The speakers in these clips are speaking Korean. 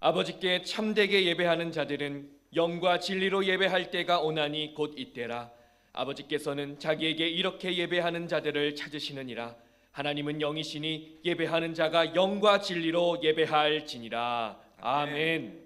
아버지께 참되게 예배하는 자들은 영과 진리로 예배할 때가 오나니 곧 이때라. 아버지께서는 자기에게 이렇게 예배하는 자들을 찾으시느니라. 하나님은 영이시니 예배하는 자가 영과 진리로 예배할지니라. 아멘.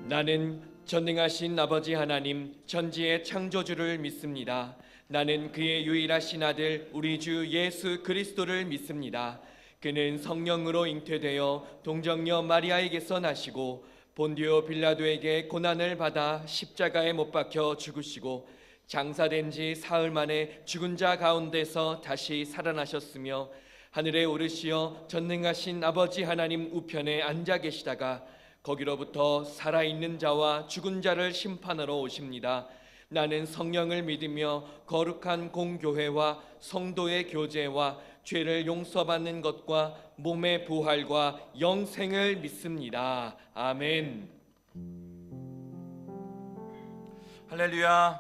나는 전능하신 아버지 하나님 천지의 창조주를 믿습니다. 나는 그의 유일하신 아들 우리 주 예수 그리스도를 믿습니다. 그는 성령으로 잉태되어 동정녀 마리아에게서 나시고 본디오 빌라도에게 고난을 받아 십자가에 못 박혀 죽으시고 장사된 지 사흘 만에 죽은 자 가운데서 다시 살아나셨으며 하늘에 오르시어 전능하신 아버지 하나님 우편에 앉아 계시다가 거기로부터 살아있는 자와 죽은 자를 심판하러 오십니다. 나는 성령을 믿으며 거룩한 공교회와 성도의 교제와 죄를 용서받는 것과 몸의 부활과 영생을 믿습니다. 아멘. 할렐루야.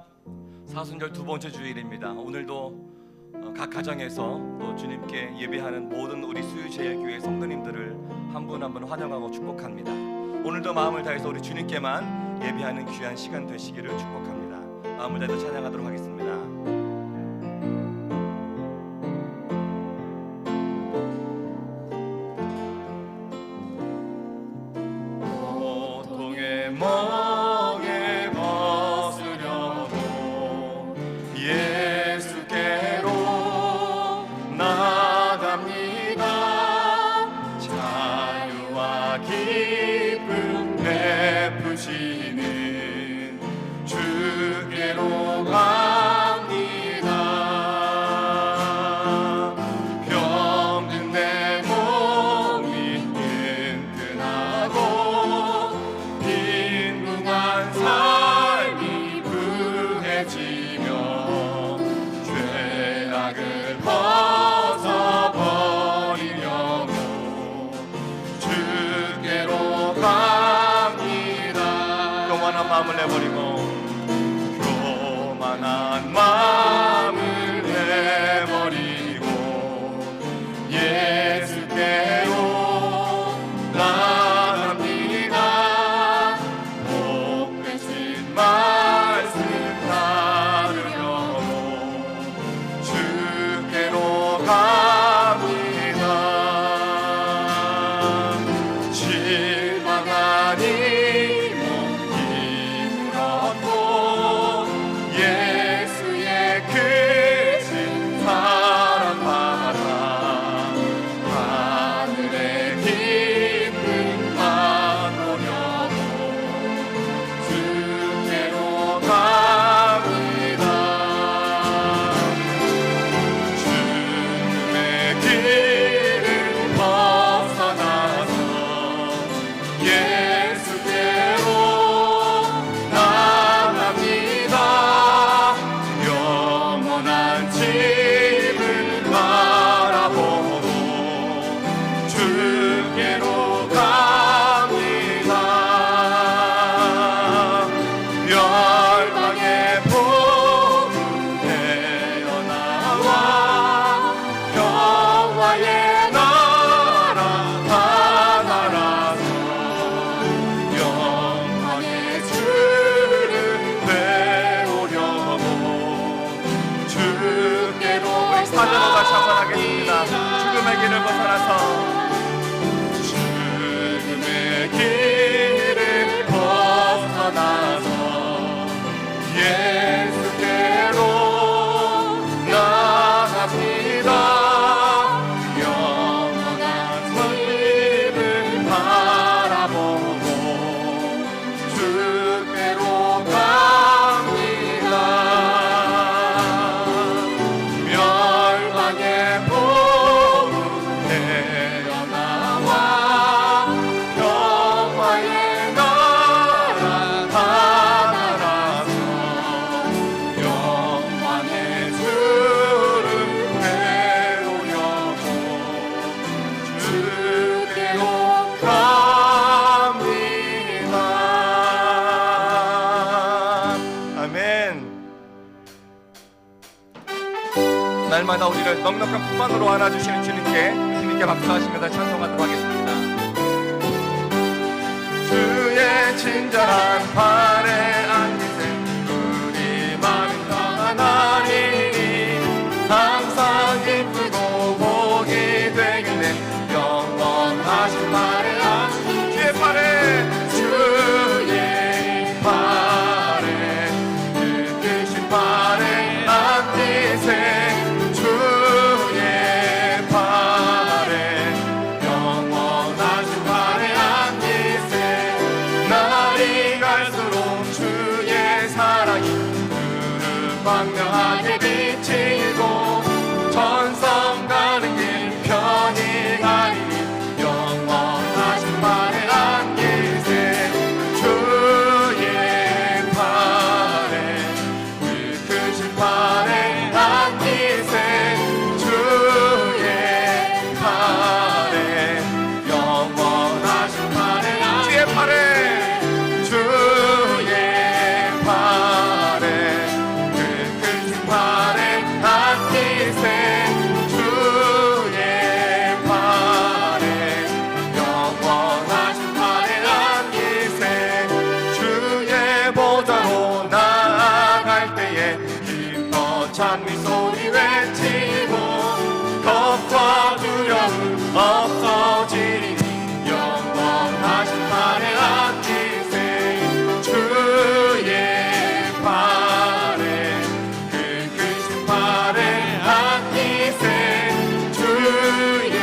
사순절 두 번째 주일입니다. 오늘도 각 가정에서 또 주님께 예배하는 모든 우리 수유제일교회 성도님들을 한 분 한 분 환영하고 축복합니다. 오늘도 마음을 다해서 우리 주님께만 예배하는 귀한 시간 되시기를 축복합니다. 마음을 다해서 찬양하도록 하겠습니다. 고통의 멍에 벗으려고 예수께로 나갑니다. 자유와 기쁨 베푸시는 주께로 갑니다. 병든 내 몸이 튼튼하고 빈궁한 삶이 부해지며 죄악을 벗어버리려고 주께로 갑니다. 교만한 마음을 내버리고 교만한 마음을 내버리고 예수께로 나갑니다. 복 되신 말씀 따르려고 주께로 갑니다. 실망하니 몸 힘으로 날마다 우리를 넉넉한 품안으로 안아주시는 주님께 박수하시면서 찬송하도록 하겠습니다. 주의 친절한 발에 앉으신 우리 마음이 평안하리니 항상 기쁘고 복이 되겠네. 영원하신 발에 앉으신 주의 발에 그 크신 발에 앉으신 주의 발에 영원하신 발에 앉으신 날이 갈수록 주의 사랑이 푸른 광명하게 비치고 전성 가는 길 편히 가리니 영원하신 발에 앉으신 주의 발에 그 크신 발에 앉으신 주의 발에 영원하신 발에 주의 발에 주의 발에 그 크신 발에 앉으신 주의 발에 영원하신 발에 앉으신 주의 보좌로 나아갈 때에 기뻐 찬미 소리 외치고 겁과 두려움 없어지리니 영원하신 발에 앉으신 주의 발에 그 크신 발에 앉으신 주의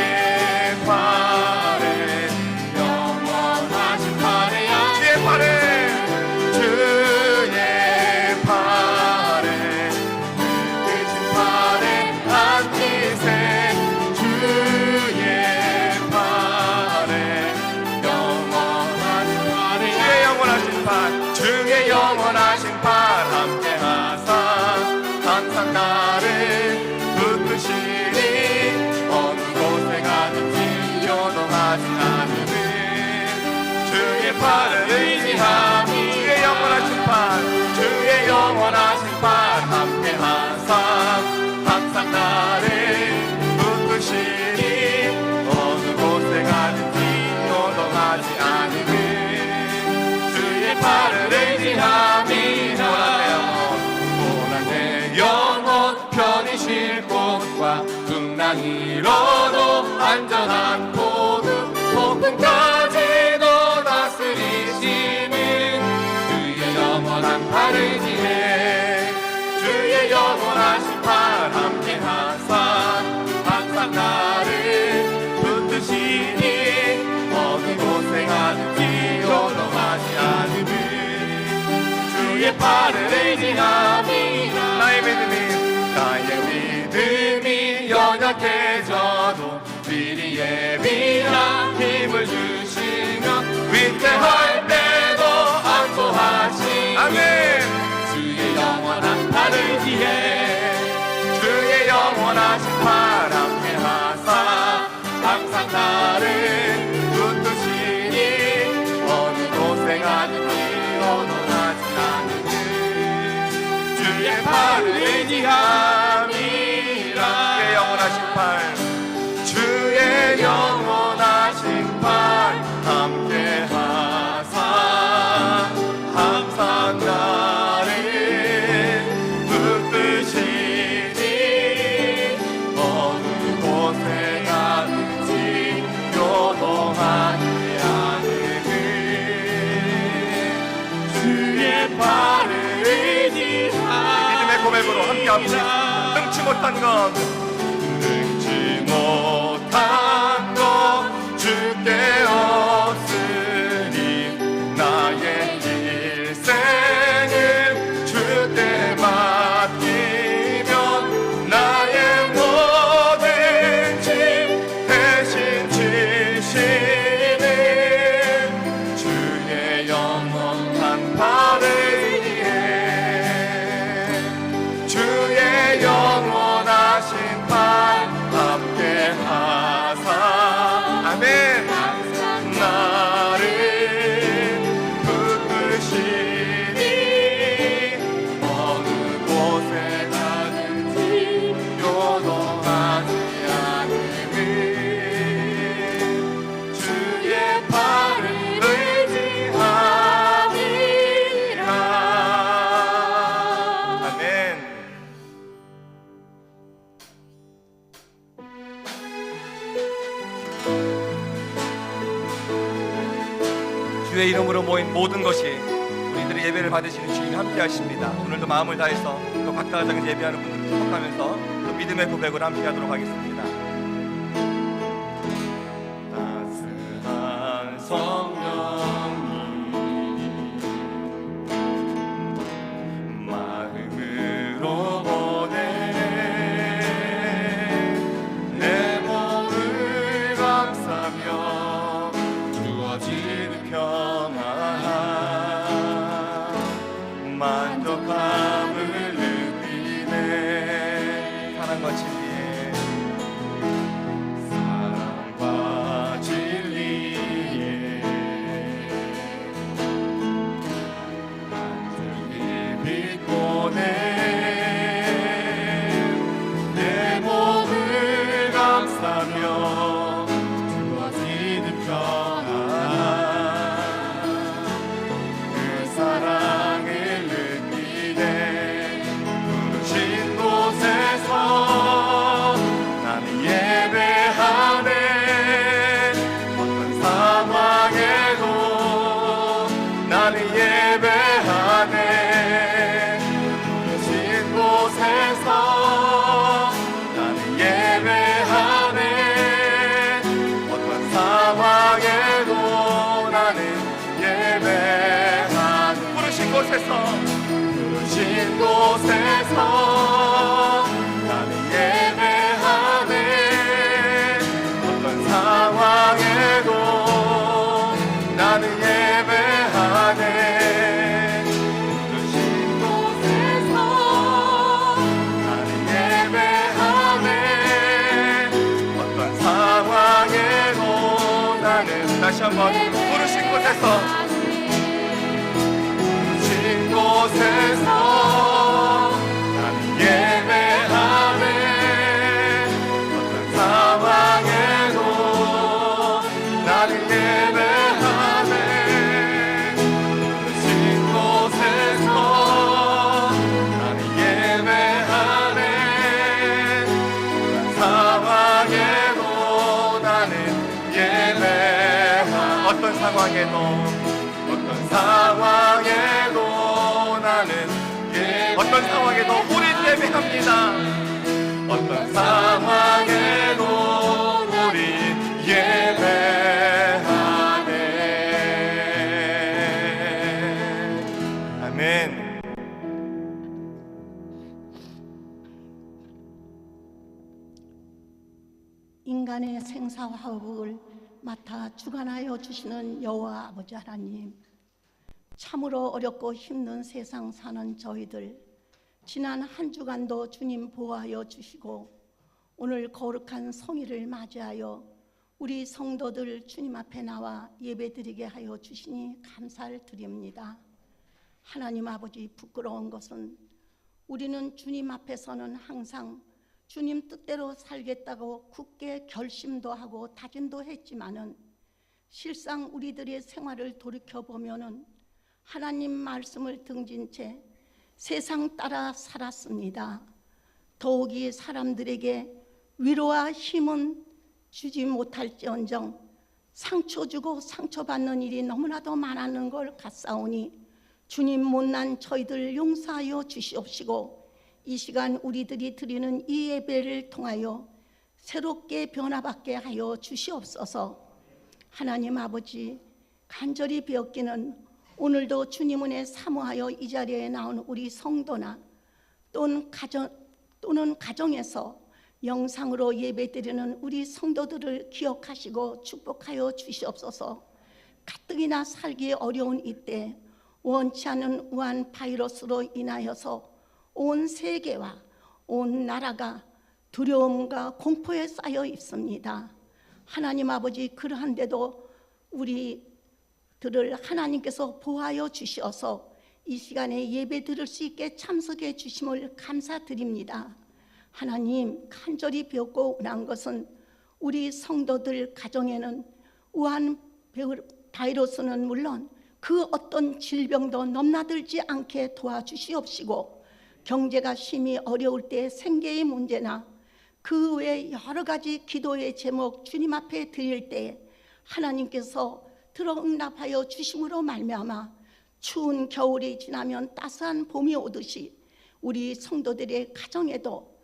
발에 영원하신 발에 주의 발에 주의 발에 그 크신 발에 앉으신 주의 발에 영원하신 발에 주의 영원하신 발 함께 하사 항상 나를 붙드시니 어느 곳에 가든지 요동하지 않으니 주의 발을 의지하니 주의 영원하신 발 함께 하사 항상 나를 붙드시니 어느 곳에 가든지 요동하지 않으니 주의 발을 의지하니 고난 내 영혼 편히 쉴 곳과 풍랑 이뤄도 안전한 보름 폭풍까지도 다스리시는 주의 영원한 발 의지해 주의 영원하신 발 함께 하사 항상 나를 붙드시니 어느 곳에 가든지 요동하지 않으니 주의 발을 의지함이라 나의 믿음이 연약해져도 미리 예비한 힘을 주시며 위태할 때도 안도하시니 아멘 주의 영원한 발 의지해 주의 영원하신 발 함께 하사 항상 나를 붙드시니 어느 곳에 가든지 요동하지 않으니 주의 발을 의지함이라 주의 영원하신 발 주의 영원하신 발 함께 하사 항상 나를 붙드시니 어느 곳에 가든지 요동하지 않으니 주의 발을 의지하니 믿음의 고백으로 함께 합시다. 능치 못한 것 주께 없으니 나의 일생을 주께 맡기면 나의 모든 짐 대신 지시는 주의 영원한 발을 위해 주의 영원하신 주의 이름으로 모인 모든 것이 우리들의 예배를 받으시는 주님이 함께 하십니다. 오늘도 마음을 다해서 또 각각 가정에서 예배하는 분들을 축복하면서 또 믿음의 고백을 함께 하도록 하겠습니다. 따스한 성령님 마음으로 보내 내 몸을 감싸며 주어지는 평안 만족함을 느끼네. 사랑과 진리에 사랑과 진리에 완전히 믿고네 내 몸을 감싸며 주어지는 평안 그 사랑을 느끼네. 부르신 곳에서 나는 예배하네. 어떤 상황에도 나는 예배하네. 부르신 곳에서 나는 예배하네. 어떤 상황에도 나는 예배하네. 부르신 곳에서 나는 예배하네. 어떤 상황에도 나는 예배하네. 부르신 곳에서 나는 예배하네. 어떤 상황에도 나는 다시 한번 부르신 곳에서 나는 예배하네. 어떤 상황에도 나는 예배하네. 부르신 곳에서 나는 예배하네. 어떤 상황에도 나는 예배하네. 어떤 상황에도 나는 어떤 상황에도 우리 예배합니다. 어떤 상황에도 우리 예배하네. 아멘. 인간의 생사화복을 맡아 주관하여 주시는 여호와 아버지 하나님, 참으로 어렵고 힘든 세상 사는 저희들 지난 한 주간도 주님 보호하여 주시고 오늘 거룩한 성일을 맞이하여 우리 성도들 주님 앞에 나와 예배드리게 하여 주시니 감사를 드립니다. 하나님 아버지, 부끄러운 것은 우리는 주님 앞에서는 항상 주님 뜻대로 살겠다고 굳게 결심도 하고 다짐도 했지만은 실상 우리들의 생활을 돌이켜보면은 하나님 말씀을 등진 채 세상 따라 살았습니다. 더욱이 사람들에게 위로와 힘은 주지 못할지언정 상처 주고 상처받는 일이 너무나도 많았는 걸 같사오니 주님, 못난 저희들 용서하여 주시옵시고 이 시간 우리들이 드리는 이 예배를 통하여 새롭게 변화받게 하여 주시옵소서. 하나님 아버지, 간절히 비었기는 오늘도 주님 은혜 사모하여 이 자리에 나온 우리 성도나 또는 가정에서 영상으로 예배드리는 우리 성도들을 기억하시고 축복하여 주시옵소서. 가뜩이나 살기 어려운 이때 원치 않은 우한 바이러스로 인하여서 온 세계와 온 나라가 두려움과 공포에 쌓여 있습니다. 하나님 아버지, 그러한데도 우리들을 하나님께서 보호하여 주시어서 이 시간에 예배 드릴 수 있게 참석해 주심을 감사드립니다. 하나님, 간절히 비었고 원한 것은 우리 성도들 가정에는 우한 바이러스는 물론 그 어떤 질병도 넘나들지 않게 도와주시옵시고, 경제가 심히 어려울 때 생계의 문제나 그 외 여러 가지 기도의 제목 주님 앞에 드릴 때 하나님께서 들어응답하여 주심으로 말미암아 추운 겨울이 지나면 따스한 봄이 오듯이 우리 성도들의 가정에도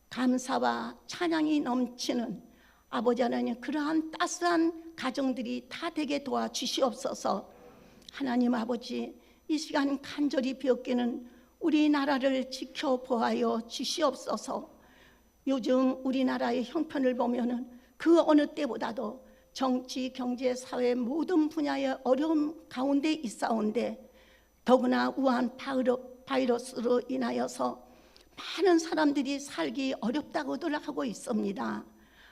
감사와 찬양이 넘치는 아버지 하나님, 그러한 따스한 가정들이 다 되게 도와주시옵소서. 하나님 아버지, 이 시간 간절히 비었기는 우리나라를 지켜보아여 주시옵소서. 요즘 우리나라의 형편을 보면은 그 어느 때보다도 정치, 경제, 사회 모든 분야의 어려움 가운데 있사온데, 더구나 우한 바이러스로 인하여서 많은 사람들이 살기 어렵다고들 하고 있습니다.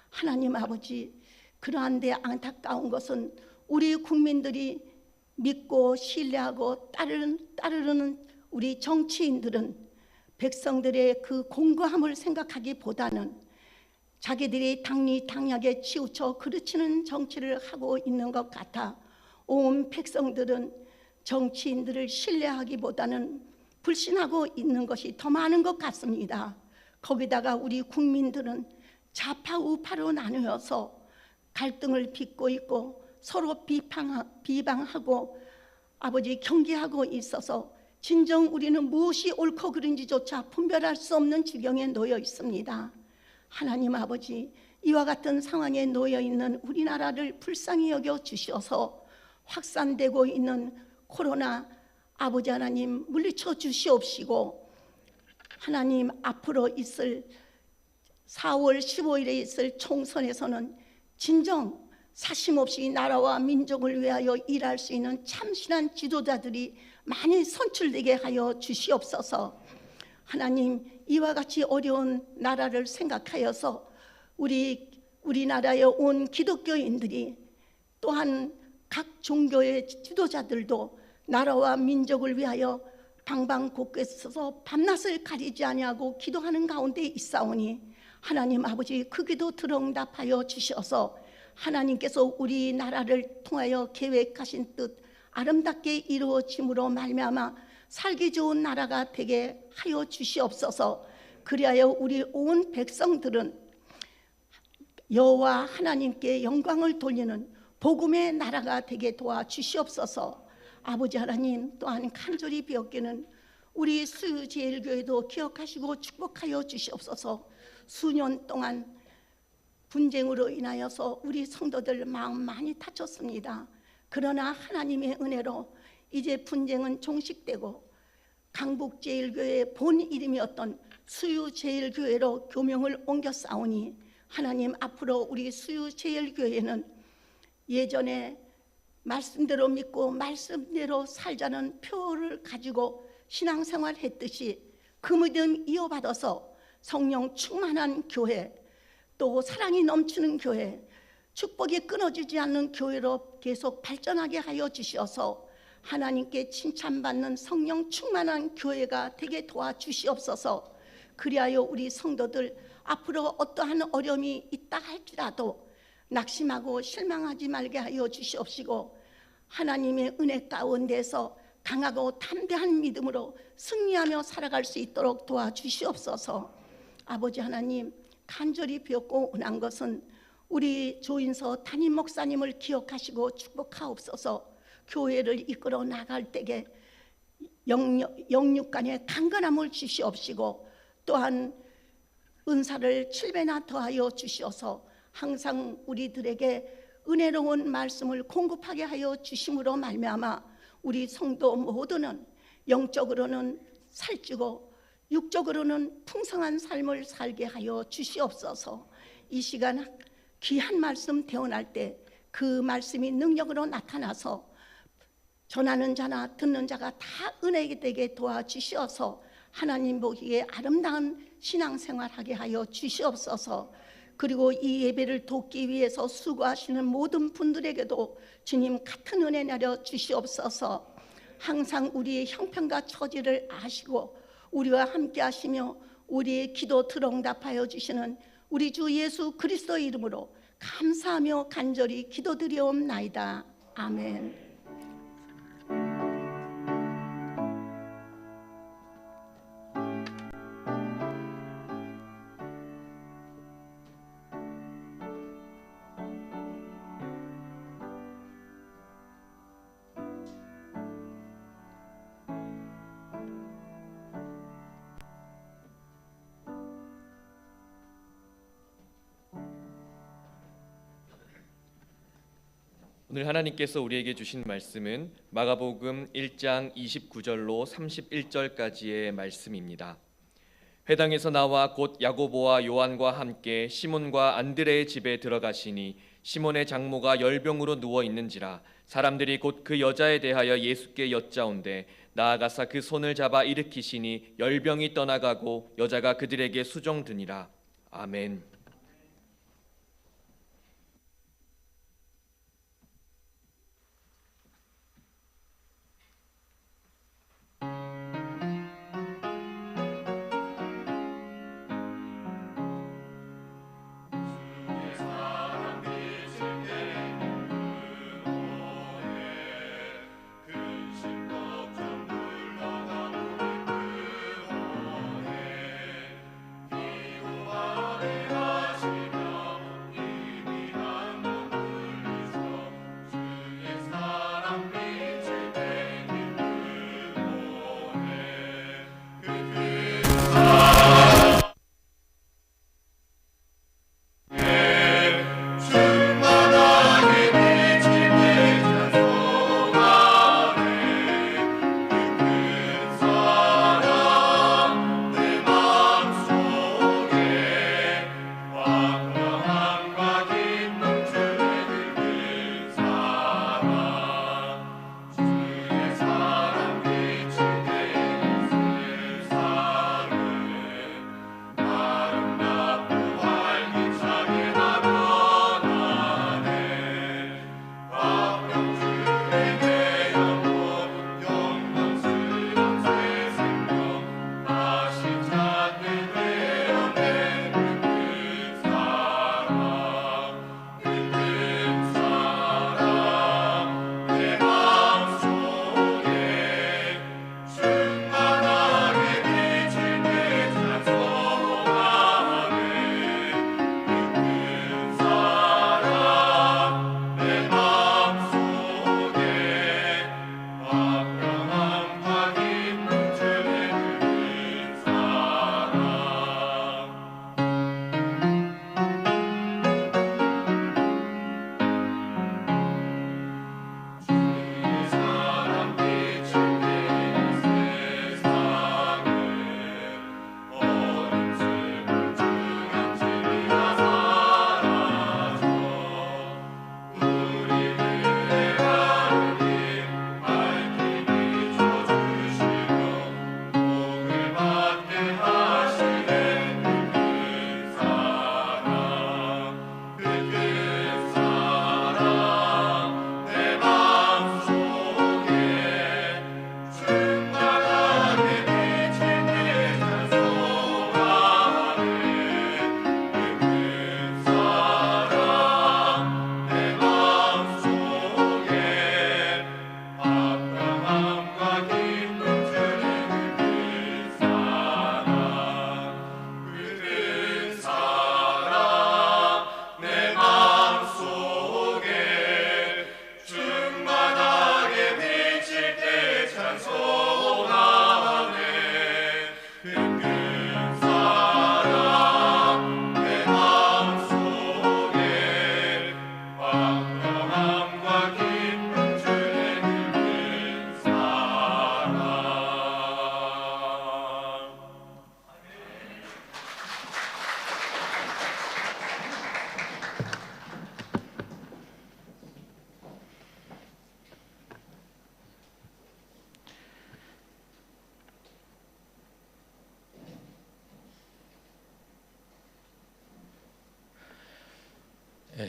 하나님 아버지, 그러한데 안타까운 것은 우리 국민들이 믿고 신뢰하고 따르는 우리 정치인들은 백성들의 그 공고함을 생각하기보다는 자기들이 당리당략에 치우쳐 그르치는 정치를 하고 있는 것 같아 온 백성들은 정치인들을 신뢰하기보다는 불신하고 있는 것이 더 많은 것 같습니다. 거기다가 우리 국민들은 좌파 우파로 나누어서 갈등을 빚고 있고 서로 비방하고 아버지 경계하고 있어서 진정 우리는 무엇이 옳고 그른지조차 분별할 수 없는 지경에 놓여 있습니다. 하나님 아버지, 이와 같은 상황에 놓여 있는 우리나라를 불쌍히 여겨 주셔서 확산되고 있는 코로나 아버지 하나님 물리쳐 주시옵시고, 하나님 앞으로 있을 4월 15일에 있을 총선에서는 진정 사심없이 나라와 민족을 위하여 일할 수 있는 참신한 지도자들이 많이 선출되게 하여 주시옵소서. 하나님, 이와 같이 어려운 나라를 생각하여서 우리나라에 온 기독교인들이 또한 각 종교의 지도자들도 나라와 민족을 위하여 방방곡곡에서 밤낮을 가리지 아니하고 기도하는 가운데 있사오니 하나님 아버지, 그 기도 들어응답하여 주셔서 하나님께서 우리나라를 통하여 계획하신 뜻 아름답게 이루어짐으로 말미암아 살기 좋은 나라가 되게 하여 주시옵소서. 그리하여 우리 온 백성들은 여호와 하나님께 영광을 돌리는 복음의 나라가 되게 도와주시옵소서. 아버지 하나님, 또한 간절히 비었기는 우리 수유제일교회도 기억하시고 축복하여 주시옵소서. 수년 동안 분쟁으로 인하여서 우리 성도들 마음 많이 다쳤습니다. 그러나 하나님의 은혜로 이제 분쟁은 종식되고 강북제일교회의 본 이름이었던 수유제일교회로 교명을 옮겨 싸우니 하나님, 앞으로 우리 수유제일교회는 예전에 말씀대로 믿고 말씀대로 살자는 표를 가지고 신앙생활 했듯이 그 믿음 이어받아서 성령 충만한 교회, 또 사랑이 넘치는 교회, 축복이 끊어지지 않는 교회로 계속 발전하게 하여 주시어서 하나님께 칭찬받는 성령 충만한 교회가 되게 도와주시옵소서. 그리하여 우리 성도들 앞으로 어떠한 어려움이 있다 할지라도 낙심하고 실망하지 말게 하여 주시옵시고, 하나님의 은혜 가운데서 강하고 담대한 믿음으로 승리하며 살아갈 수 있도록 도와주시옵소서. 아버지 하나님, 간절히 비었고 원한 것은 우리 조인서 담임 목사님을 기억하시고 축복하옵소서. 교회를 이끌어 나갈 때에 영육간에 강건함을 주시옵시고, 또한 은사를 7배나 더하여 주시어서 항상 우리들에게 은혜로운 말씀을 공급하게 하여 주심으로 말미암아 우리 성도 모두는 영적으로는 살찌고 육적으로는 풍성한 삶을 살게 하여 주시옵소서. 이 시간 귀한 말씀 대언할 때 그 말씀이 능력으로 나타나서 전하는 자나 듣는 자가 다 은혜가 되게 도와주시어서 하나님 보기에 아름다운 신앙생활하게 하여 주시옵소서. 그리고 이 예배를 돕기 위해서 수고하시는 모든 분들에게도 주님 같은 은혜 내려 주시옵소서. 항상 우리의 형편과 처지를 아시고 우리와 함께 하시며 우리의 기도 들응답하여 주시는 우리 주 예수 그리스도의 이름으로 감사하며 간절히 기도드리옵나이다. 아멘. 오늘 하나님께서 우리에게 주신 말씀은 마가복음 1장 29절로 31절까지의 말씀입니다. 회당에서 나와 곧 야고보와 요한과 함께 시몬과 안드레의 집에 들어가시니 시몬의 장모가 열병으로 누워 있는지라 사람들이 곧 그 여자에 대하여 예수께 여짜온대 나아가사 그 손을 잡아 일으키시니 열병이 떠나가고 여자가 그들에게 수종드니라. 아멘.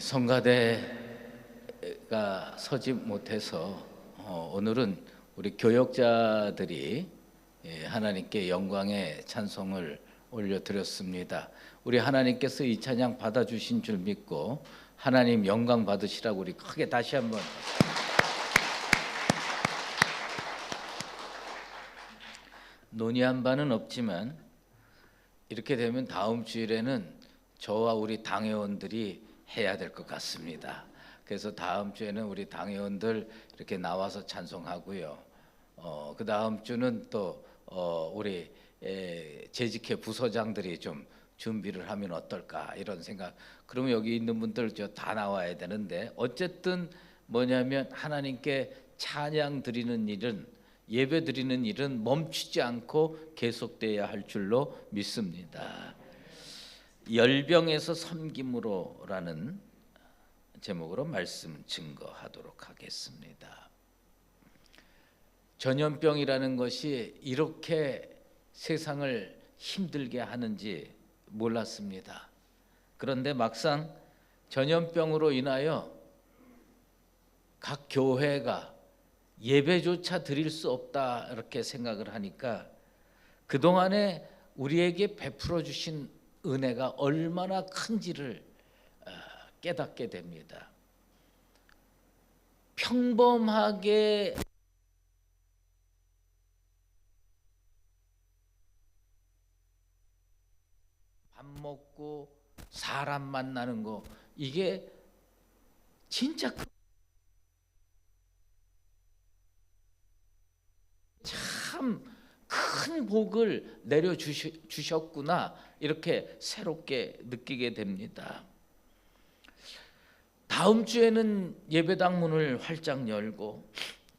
성가대가 서지 못해서 오늘은 우리 교역자들이 하나님께 영광의 찬송을 올려드렸습니다. 우리 하나님께서 이 찬양 받아주신 줄 믿고 하나님 영광 받으시라고 우리 크게 다시 한번 논의한 바는 없지만 이렇게 되면 다음 주일에는 저와 우리 당회원들이 해야 될 것 같습니다. 그래서 다음 주에는 우리 당회원들 이렇게 나와서 찬송하고요. 그 다음 주는 또 우리 재직회 부서장들이 좀 준비를 하면 어떨까 이런 생각. 그러면 여기 있는 분들 저 다 나와야 되는데 어쨌든 뭐냐면 하나님께 찬양 드리는 일은, 예배 드리는 일은 멈추지 않고 계속돼야 할 줄로 믿습니다. 열병에서 섬김으로라는 제목으로 말씀 증거하도록 하겠습니다. 전염병이라는 것이 이렇게 세상을 힘들게 하는지 몰랐습니다. 그런데 막상 전염병으로 인하여 각 교회가 예배조차 드릴 수 없다 이렇게 생각을 하니까 그동안에 우리에게 베풀어 주신 은혜가 얼마나 큰지를 깨닫게 됩니다. 평범하게 밥 먹고 사람 만나는 거, 이게 진짜 참 큰 복을 내려 주셨구나 이렇게 새롭게 느끼게 됩니다. 다음 주에는 예배당 문을 활짝 열고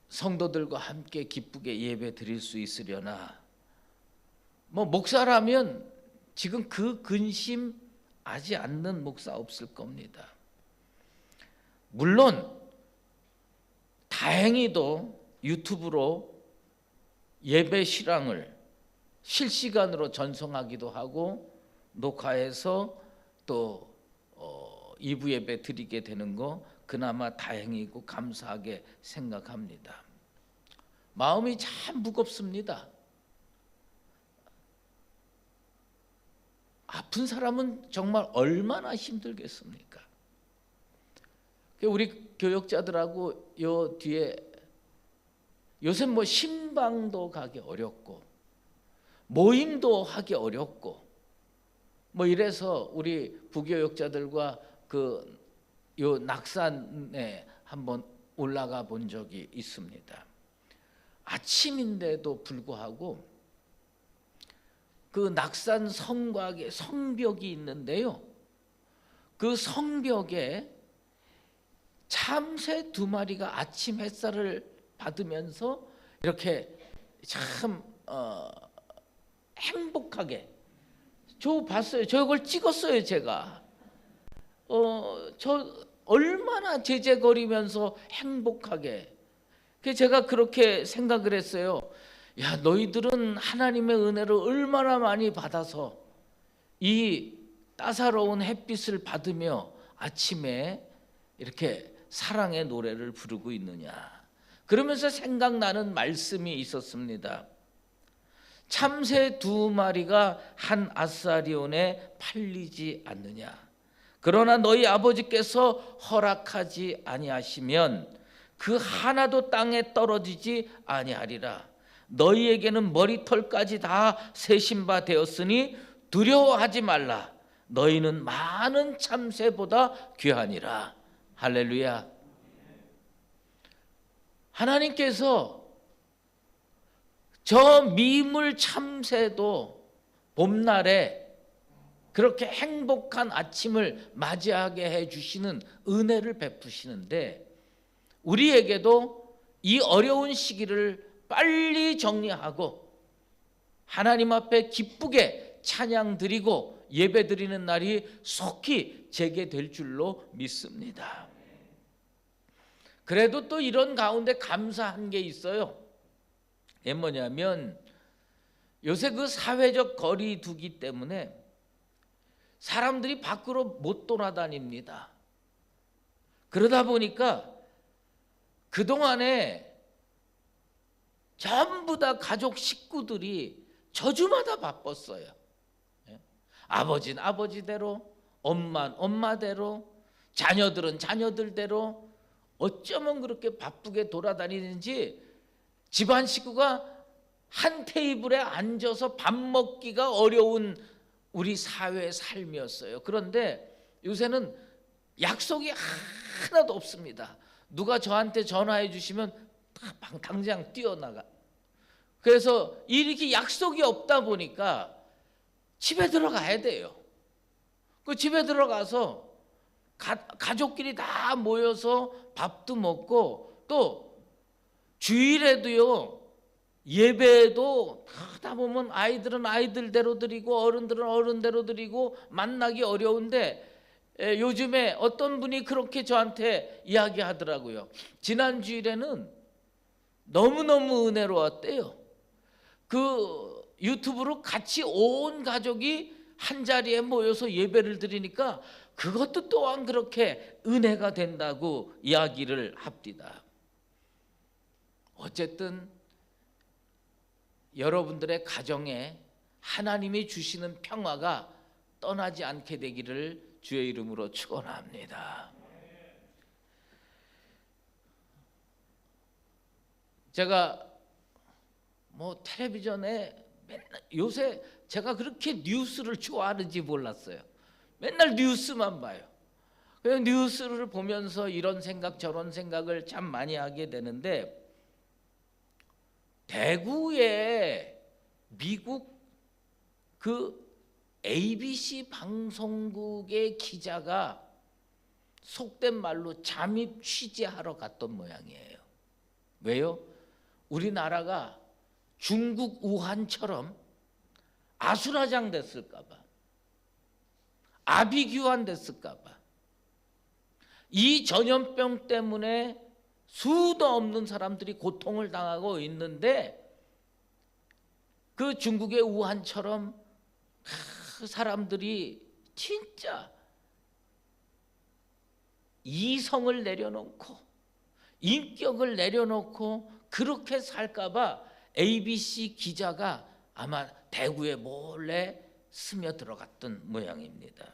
성도들과 함께 기쁘게 예배 드릴 수 있으려나, 목사라면 지금 그 근심 하지 않는 목사 없을 겁니다. 물론 다행히도 유튜브로 예배 실황을 실시간으로 전송하기도 하고 녹화해서 또 2부 예배 드리게 되는 거 그나마 다행이고 감사하게 생각합니다. 마음이 참 무겁습니다. 아픈 사람은 정말 얼마나 힘들겠습니까? 우리 교역자들하고 요 뒤에 요새 신방도 가기 어렵고 모임도 하기 어렵고 이래서 우리 부교역자들과 요 낙산에 한번 올라가 본 적이 있습니다. 아침인데도 불구하고 그 낙산 성곽에 성벽이 있는데요. 그 성벽에 참새 2마리가 아침 햇살을 받으면서 이렇게 참 행복하게, 저 봤어요. 저걸 찍었어요, 제가. 저 얼마나 제재거리면서 행복하게. 제가 그렇게 생각을 했어요. 야, 너희들은 하나님의 은혜를 얼마나 많이 받아서 이 따사로운 햇빛을 받으며 아침에 이렇게 사랑의 노래를 부르고 있느냐. 그러면서 생각나는 말씀이 있었습니다. 참새 2마리가 한 아사리온에 팔리지 않느냐. 그러나 너희 아버지께서 허락하지 아니하시면 그 하나도 땅에 떨어지지 아니하리라. 너희에게는 머리털까지 다 세신 바 되었으니 두려워하지 말라. 너희는 많은 참새보다 귀하니라. 할렐루야. 하나님께서 저 미물 참새도 봄날에 그렇게 행복한 아침을 맞이하게 해주시는 은혜를 베푸시는데, 우리에게도 이 어려운 시기를 빨리 정리하고 하나님 앞에 기쁘게 찬양 드리고 예배 드리는 날이 속히 제게 될 줄로 믿습니다. 그래도 또 이런 가운데 감사한 게 있어요. 그게 뭐냐면 요새 그 사회적 거리 두기 때문에 사람들이 밖으로 못 돌아다닙니다. 그러다 보니까 그동안에 전부 다 가족 식구들이 저주마다 바빴어요. 아버지는 아버지대로, 엄마는 엄마대로, 자녀들은 자녀들대로. 어쩌면 그렇게 바쁘게 돌아다니는지 집안 식구가 한 테이블에 앉아서 밥 먹기가 어려운 우리 사회의 삶이었어요. 그런데 요새는 약속이 하나도 없습니다. 누가 저한테 전화해 주시면 당장 뛰어나가. 그래서 이렇게 약속이 없다 보니까 집에 들어가야 돼요. 그 집에 들어가서 가족끼리 다 모여서 밥도 먹고 또 주일에도요 예배도 하다 보면 아이들은 아이들대로 드리고 어른들은 어른대로 드리고 만나기 어려운데 요즘에 어떤 분이 그렇게 저한테 이야기하더라고요. 지난 주일에는 너무너무 은혜로웠대요. 그 유튜브로 같이 온 가족이 한 자리에 모여서 예배를 드리니까 그것도 또한 그렇게 은혜가 된다고 이야기를 합니다. 어쨌든 여러분들의 가정에 하나님이 주시는 평화가 떠나지 않게 되기를 주의 이름으로 축원합니다. 제가 텔레비전에 맨날 요새 제가 그렇게 뉴스를 좋아하는지 몰랐어요. 맨날 뉴스만 봐요. 그냥 뉴스를 보면서 이런 생각 저런 생각을 참 많이 하게 되는데 대구에 미국 그 ABC 방송국의 기자가 속된 말로 잠입 취재하러 갔던 모양이에요. 왜요? 우리나라가 중국 우한처럼 아수라장 됐을까 봐, 아비규환 됐을까 봐, 이 전염병 때문에 수도 없는 사람들이 고통을 당하고 있는데 그 중국의 우한처럼 사람들이 진짜 이성을 내려놓고 인격을 내려놓고 그렇게 살까 봐 ABC 기자가 아마 대구에 몰래 스며들어갔던 모양입니다.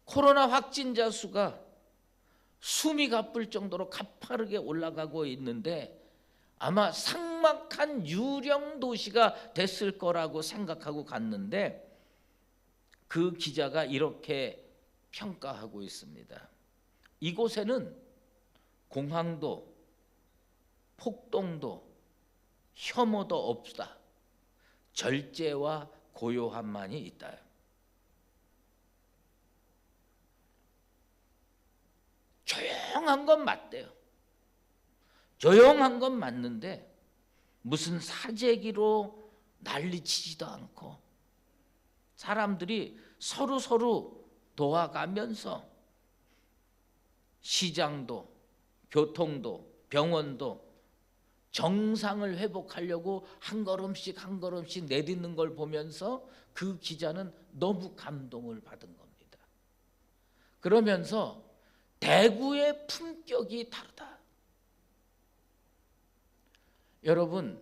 코로나 확진자 수가 숨이 가쁠 정도로 가파르게 올라가고 있는데 아마 삭막한 유령 도시가 됐을 거라고 생각하고 갔는데 그 기자가 이렇게 평가하고 있습니다. 이곳에는 공황도, 폭동도, 혐오도 없다. 절제와 고요함만이 있다. 조용한 건 맞대요. 조용한 건 맞는데 무슨 사재기로 난리치지도 않고 사람들이 서로 도와가면서 시장도 교통도 병원도 정상을 회복하려고 한 걸음씩 한 걸음씩 내딛는 걸 보면서 그 기자는 너무 감동을 받은 겁니다. 그러면서 대구의 품격이 다르다. 여러분,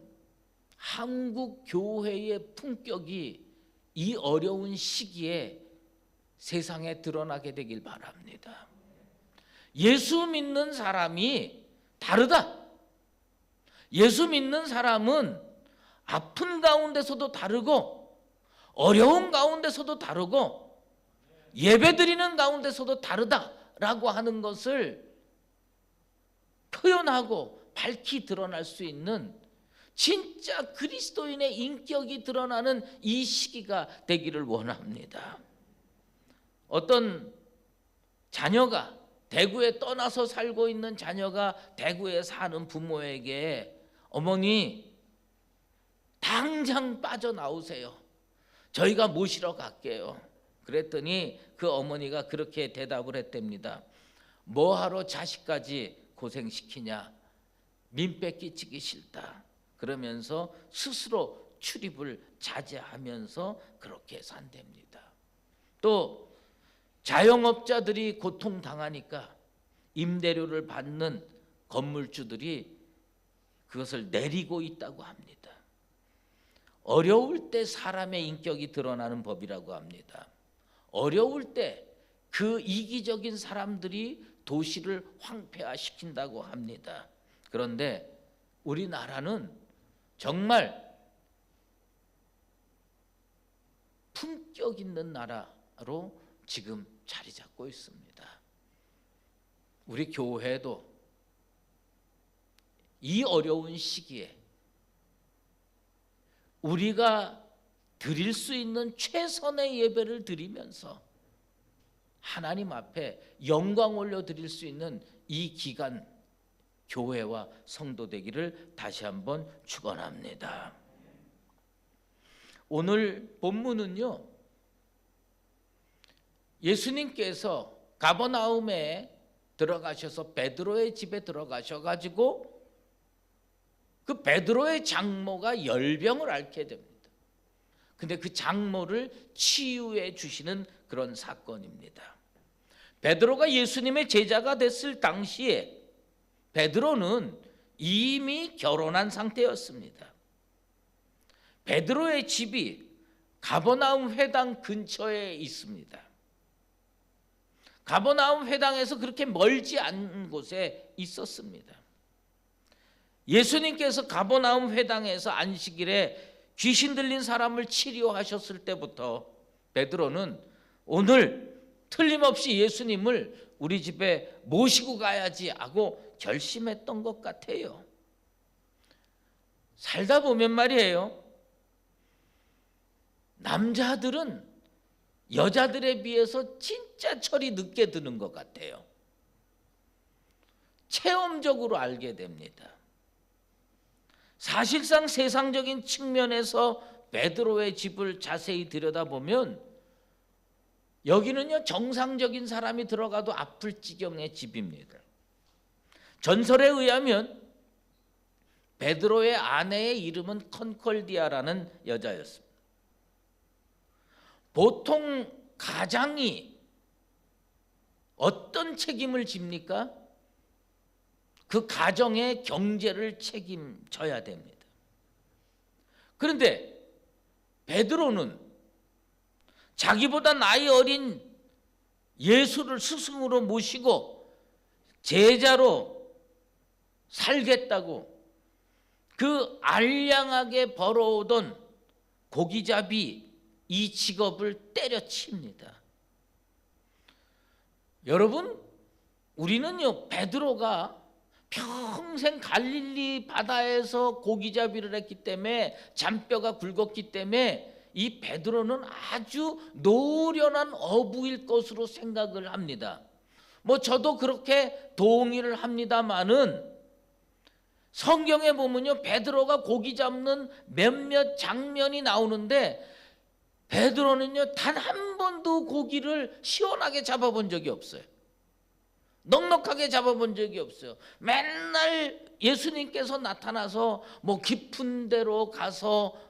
한국 교회의 품격이 이 어려운 시기에 세상에 드러나게 되길 바랍니다. 예수 믿는 사람이 다르다. 예수 믿는 사람은 아픈 가운데서도 다르고 어려운 가운데서도 다르고 예배드리는 가운데서도 다르다라고 하는 것을 표현하고 밝히 드러날 수 있는 진짜 그리스도인의 인격이 드러나는 이 시기가 되기를 원합니다. 어떤 자녀가 대구에 떠나서 살고 있는 자녀가 대구에 사는 부모에게 어머니 당장 빠져나오세요. 저희가 모시러 갈게요. 그랬더니 그 어머니가 그렇게 대답을 했답니다. 뭐하러 자식까지 고생시키냐. 민폐 끼치기 싫다. 그러면서 스스로 출입을 자제하면서 그렇게 산답니다. 또 자영업자들이 고통당하니까 임대료를 받는 건물주들이 그것을 내리고 있다고 합니다. 어려울 때 사람의 인격이 드러나는 법이라고 합니다. 어려울 때 그 이기적인 사람들이 도시를 황폐화시킨다고 합니다. 그런데 우리나라는 정말 품격 있는 나라로 지금 자리 잡고 있습니다. 우리 교회도 이 어려운 시기에 우리가 드릴 수 있는 최선의 예배를 드리면서 하나님 앞에 영광 올려드릴 수 있는 이 기간 교회와 성도 되기를 다시 한번 축원합니다. 오늘 본문은요, 예수님께서 가버나움에 들어가셔서 베드로의 집에 들어가셔가지고 그 베드로의 장모가 열병을 앓게 됩니다. 근데 그 장모를 치유해 주시는 그런 사건입니다. 베드로가 예수님의 제자가 됐을 당시에 베드로는 이미 결혼한 상태였습니다. 베드로의 집이 가버나움 회당 근처에 있습니다. 가버나움 회당에서 그렇게 멀지 않은 곳에 있었습니다. 예수님께서 가버나움 회당에서 안식일에 귀신 들린 사람을 치료하셨을 때부터 베드로는 오늘 틀림없이 예수님을 우리 집에 모시고 가야지 하고 결심했던 것 같아요. 살다 보면 말이에요, 남자들은 여자들에 비해서 진짜 철이 늦게 드는 것 같아요. 체험적으로 알게 됩니다. 사실상 세상적인 측면에서 베드로의 집을 자세히 들여다보면 여기는요, 정상적인 사람이 들어가도 아플 지경의 집입니다. 전설에 의하면 베드로의 아내의 이름은 컨콜디아라는 여자였습니다. 보통 가장이 어떤 책임을 집니까? 그 가정의 경제를 책임져야 됩니다. 그런데 베드로는 자기보다 나이 어린 예수를 스승으로 모시고 제자로 살겠다고 그 알량하게 벌어오던 고기잡이 이 직업을 때려칩니다. 여러분, 우리는요, 베드로가 평생 갈릴리 바다에서 고기잡이를 했기 때문에 잔뼈가 굵었기 때문에 이 베드로는 아주 노련한 어부일 것으로 생각을 합니다. 뭐 저도 그렇게 동의를 합니다마는 성경에 보면요, 베드로가 고기 잡는 몇몇 장면이 나오는데 베드로는요, 단 한 번도 고기를 시원하게 잡아본 적이 없어요. 넉넉하게 잡아본 적이 없어요. 맨날 예수님께서 나타나서 뭐 깊은 데로 가서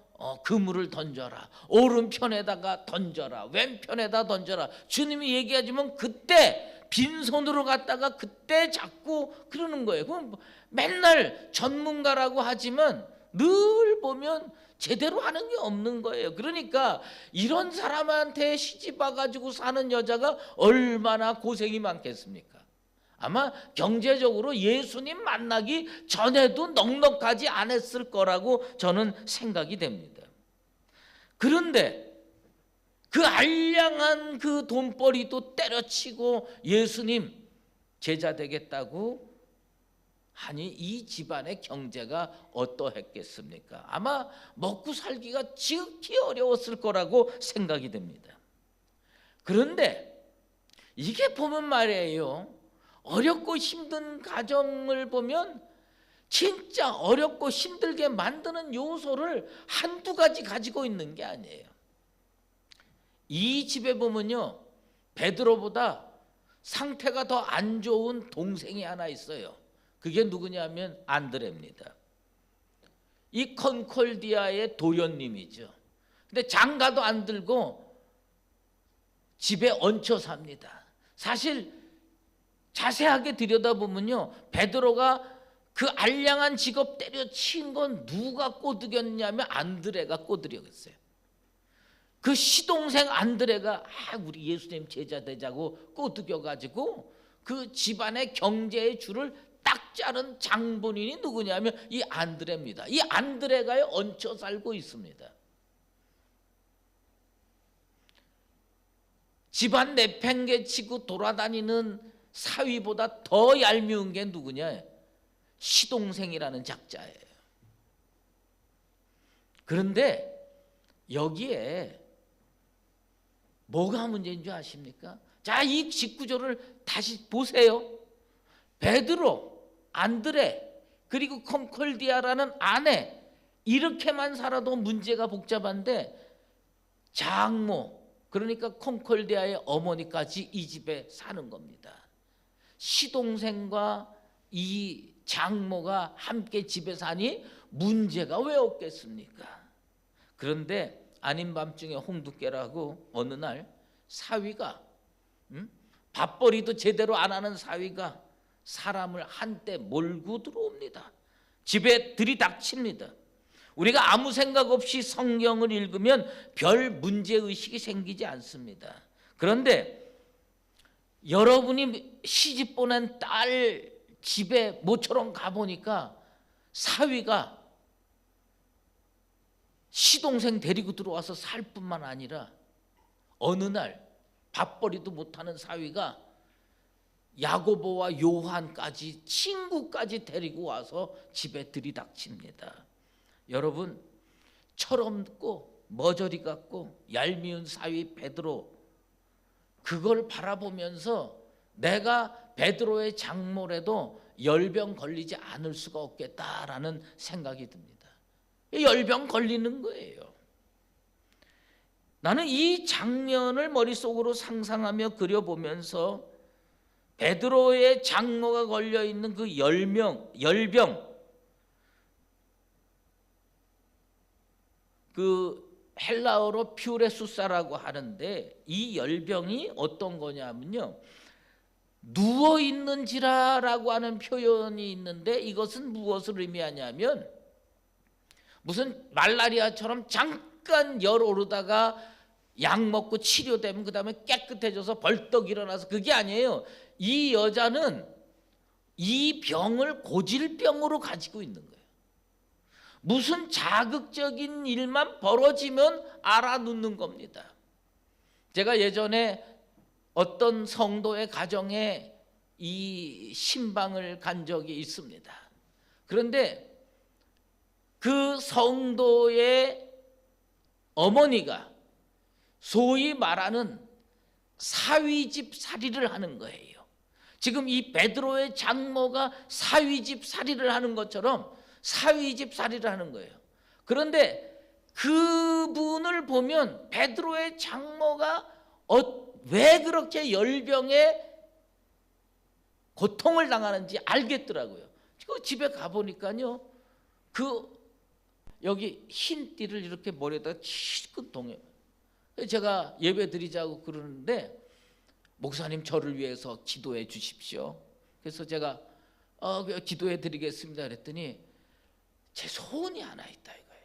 그물을 던져라, 오른편에다가 던져라, 왼편에다 던져라, 주님이 얘기하지만 그때 빈손으로 갔다가 그때 잡고 그러는 거예요. 그럼 맨날 전문가라고 하지만 늘 보면 제대로 하는 게 없는 거예요. 그러니까 이런 사람한테 시집 와가지고 사는 여자가 얼마나 고생이 많겠습니까? 아마 경제적으로 예수님 만나기 전에도 넉넉하지 않았을 거라고 저는 생각이 됩니다. 그런데 그 알량한 그 돈벌이도 때려치고 예수님 제자 되겠다고 하니 이 집안의 경제가 어떠했겠습니까? 아마 먹고 살기가 지극히 어려웠을 거라고 생각이 됩니다. 그런데 이게 보면 말이에요, 어렵고 힘든 가정을 보면 진짜 어렵고 힘들게 만드는 요소를 한두 가지 가지고 있는 게 아니에요. 이 집에 보면요, 베드로보다 상태가 더 안 좋은 동생이 하나 있어요. 그게 누구냐면 안드레입니다. 이 컨콜디아의 도련님이죠. 근데 장가도 안 들고 집에 얹혀 삽니다. 사실 자세하게 들여다보면요, 베드로가 그 알량한 직업 때려친 건 누가 꼬드겼냐면 안드레가 꼬드렸어요. 그 시동생 안드레가 우리 예수님 제자 되자고 꼬드겨가지고 그 집안의 경제의 줄을 딱 자른 장본인이 누구냐면 이 안드레입니다. 이 안드레가 얹혀 살고 있습니다. 집안 내팽개치고 돌아다니는 사위보다 더 얄미운 게 누구냐? 시동생이라는 작자예요. 그런데 여기에 뭐가 문제인 줄 아십니까? 자, 이 직구조를 다시 보세요. 베드로, 안드레, 그리고 콩콜디아라는 아내, 이렇게만 살아도 문제가 복잡한데 장모, 그러니까 콩콜디아의 어머니까지 이 집에 사는 겁니다. 시동생과 이 장모가 함께 집에 사니 문제가 왜 없겠습니까? 그런데 아닌 밤중에 홍두깨라고 어느 날 사위가 밥벌이도 제대로 안 하는 사위가 사람을 한때 몰고 들어옵니다. 집에 들이닥칩니다. 우리가 아무 생각 없이 성경을 읽으면 별 문제의식이 생기지 않습니다. 그런데 여러분이 시집 보낸 딸 집에 모처럼 가보니까 사위가 시동생 데리고 들어와서 살 뿐만 아니라 어느 날 밥벌이도 못하는 사위가 야고보와 요한까지, 친구까지 데리고 와서 집에 들이닥칩니다. 여러분, 철없고 머저리 같고 얄미운 사위 베드로, 그걸 바라보면서 내가 베드로의 장모라도 열병 걸리지 않을 수가 없겠다라는 생각이 듭니다. 열병 걸리는 거예요. 나는 이 장면을 머릿속으로 상상하며 그려보면서 베드로의 장모가 걸려있는 그 열병, 그 헬라어로 퓨레수사라고 하는데 이 열병이 어떤 거냐면요, 누워있는지라라고 하는 표현이 있는데 이것은 무엇을 의미하냐면 무슨 말라리아처럼 잠깐 열 오르다가 약 먹고 치료되면 그 다음에 깨끗해져서 벌떡 일어나서, 그게 아니에요. 이 여자는 이 병을 고질병으로 가지고 있는 거예요. 무슨 자극적인 일만 벌어지면 알아놓는 겁니다. 제가 예전에 어떤 성도의 가정에 이 신방을 간 적이 있습니다. 그런데 그 성도의 어머니가 소위 말하는 사위집 살이를 하는 거예요. 지금 이 베드로의 장모가 사위집 살이를 하는 것처럼 사위집 살이를 하는 거예요. 그런데 그분을 보면 베드로의 장모가 왜 그렇게 열병에 고통을 당하는지 알겠더라고요. 그 집에 가보니까요, 여기 흰 띠를 이렇게 머리에다가 실컷 동여요. 제가 예배 드리자고 그러는데 목사님 저를 위해서 기도해 주십시오. 그래서 제가 기도해 드리겠습니다 그랬더니 제 소원이 하나 있다 이거예요.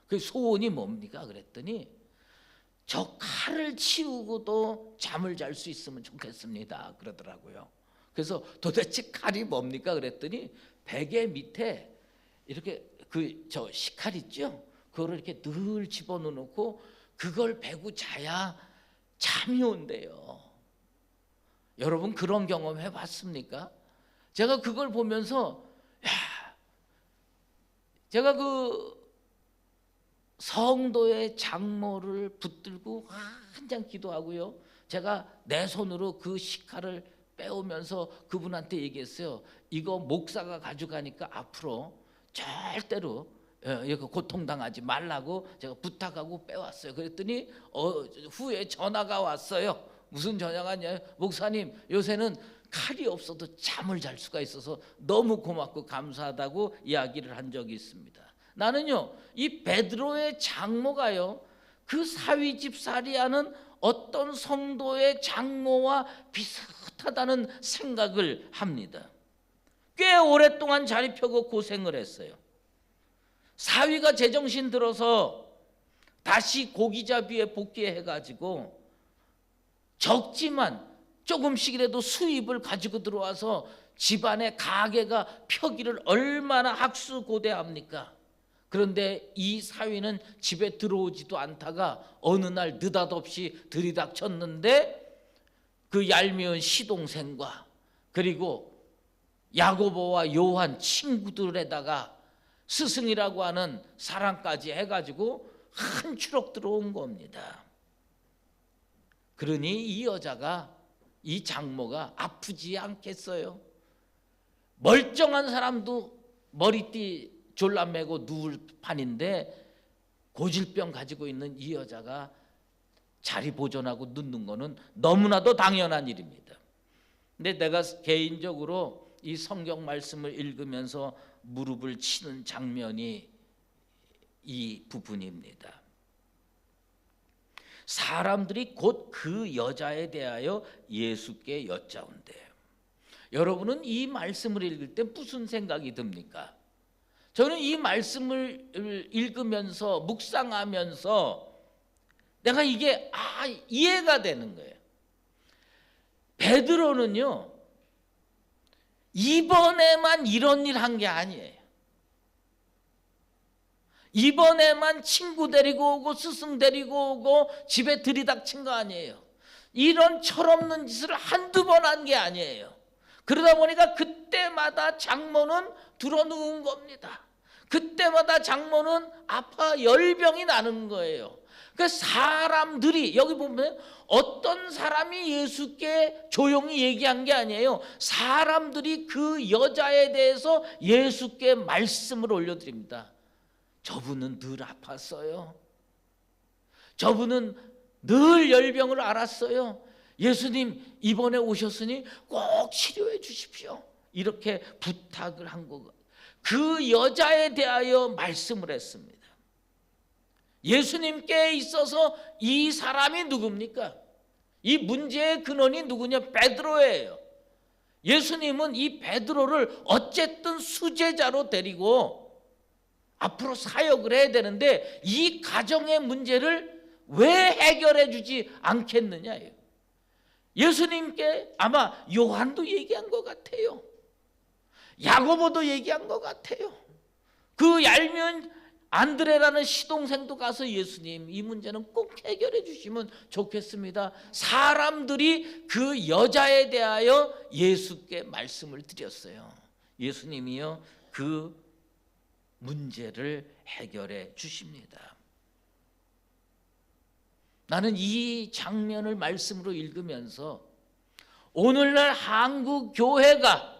그 소원이 뭡니까 그랬더니 저 칼을 치우고도 잠을 잘 수 있으면 좋겠습니다 그러더라고요. 그래서 도대체 칼이 뭡니까 그랬더니 베개 밑에 이렇게 저 식칼 있죠? 그거를 이렇게 늘 집어넣고 그걸 베고 자야 잠이 온대요. 여러분 그런 경험 해봤습니까? 제가 그걸 보면서 제가 그 성도의 장모를 붙들고 한장 기도하고요, 제가 내 손으로 그 식칼을 빼오면서 그분한테 얘기했어요. 이거 목사가 가져가니까 앞으로 절대로 고통당하지 말라고 제가 부탁하고 빼왔어요. 그랬더니 후에 전화가 왔어요. 무슨 전화가 왔냐면 목사님 요새는 칼이 없어도 잠을 잘 수가 있어서 너무 고맙고 감사하다고 이야기를 한 적이 있습니다. 나는요 이 베드로의 장모가요 그 사위집 살이하는 어떤 성도의 장모와 비슷하다는 생각을 합니다. 꽤 오랫동안 자리 펴고 고생을 했어요. 사위가 제정신 들어서 다시 고기잡이에 복귀해가지고 적지만 조금씩이라도 수입을 가지고 들어와서 집안의 가게가 펴기를 얼마나 학수고대합니까? 그런데 이 사위는 집에 들어오지도 않다가 어느 날 느닷없이 들이닥쳤는데 그 얄미운 시동생과 그리고 야고보와 요한 친구들에다가 스승이라고 하는 사람까지 해가지고 한 추럭 들어온 겁니다. 그러니 이 여자가 이 장모가 아프지 않겠어요? 멀쩡한 사람도 머리띠 졸라매고 누울 판인데 고질병 가지고 있는 이 여자가 자리 보존하고 눕는 거는 너무나도 당연한 일입니다. 근데 내가 개인적으로 이 성경 말씀을 읽으면서 무릎을 치는 장면이 이 부분입니다. 사람들이 곧 그 여자에 대하여 예수께 여짜온대요. 여러분은 이 말씀을 읽을 때 무슨 생각이 듭니까? 저는 이 말씀을 읽으면서 묵상하면서 내가 이게 이해가 되는 거예요. 베드로는요, 이번에만 이런 일 한 게 아니에요. 이번에만 친구 데리고 오고 스승 데리고 오고 집에 들이닥친 거 아니에요. 이런 철없는 짓을 한두 번 한 게 아니에요. 그러다 보니까 그때마다 장모는 들어누운 겁니다. 그때마다 장모는 아파 열병이 나는 거예요. 그 사람들이 여기 보면 어떤 사람이 예수께 조용히 얘기한 게 아니에요. 사람들이 그 여자에 대해서 예수께 말씀을 올려드립니다. 저분은 늘 아팠어요. 저분은 늘 열병을 앓았어요. 예수님 이번에 오셨으니 꼭 치료해 주십시오. 이렇게 부탁을 한 거고 그 여자에 대하여 말씀을 했습니다. 예수님께 있어서 이 사람이 누굽니까? 이 문제의 근원이 누구냐? 베드로예요. 예수님은 이 베드로를 어쨌든 수제자로 데리고 앞으로 사역을 해야 되는데 이 가정의 문제를 왜 해결해 주지 않겠느냐예요. 예수님께 아마 요한도 얘기한 것 같아요. 야고보도 얘기한 것 같아요. 그 얄미운 안드레라는 시동생도 가서 예수님 이 문제는 꼭 해결해 주시면 좋겠습니다. 사람들이 그 여자에 대하여 예수께 말씀을 드렸어요. 예수님이요 그 문제를 해결해 주십니다. 나는 이 장면을 말씀으로 읽으면서 오늘날 한국 교회가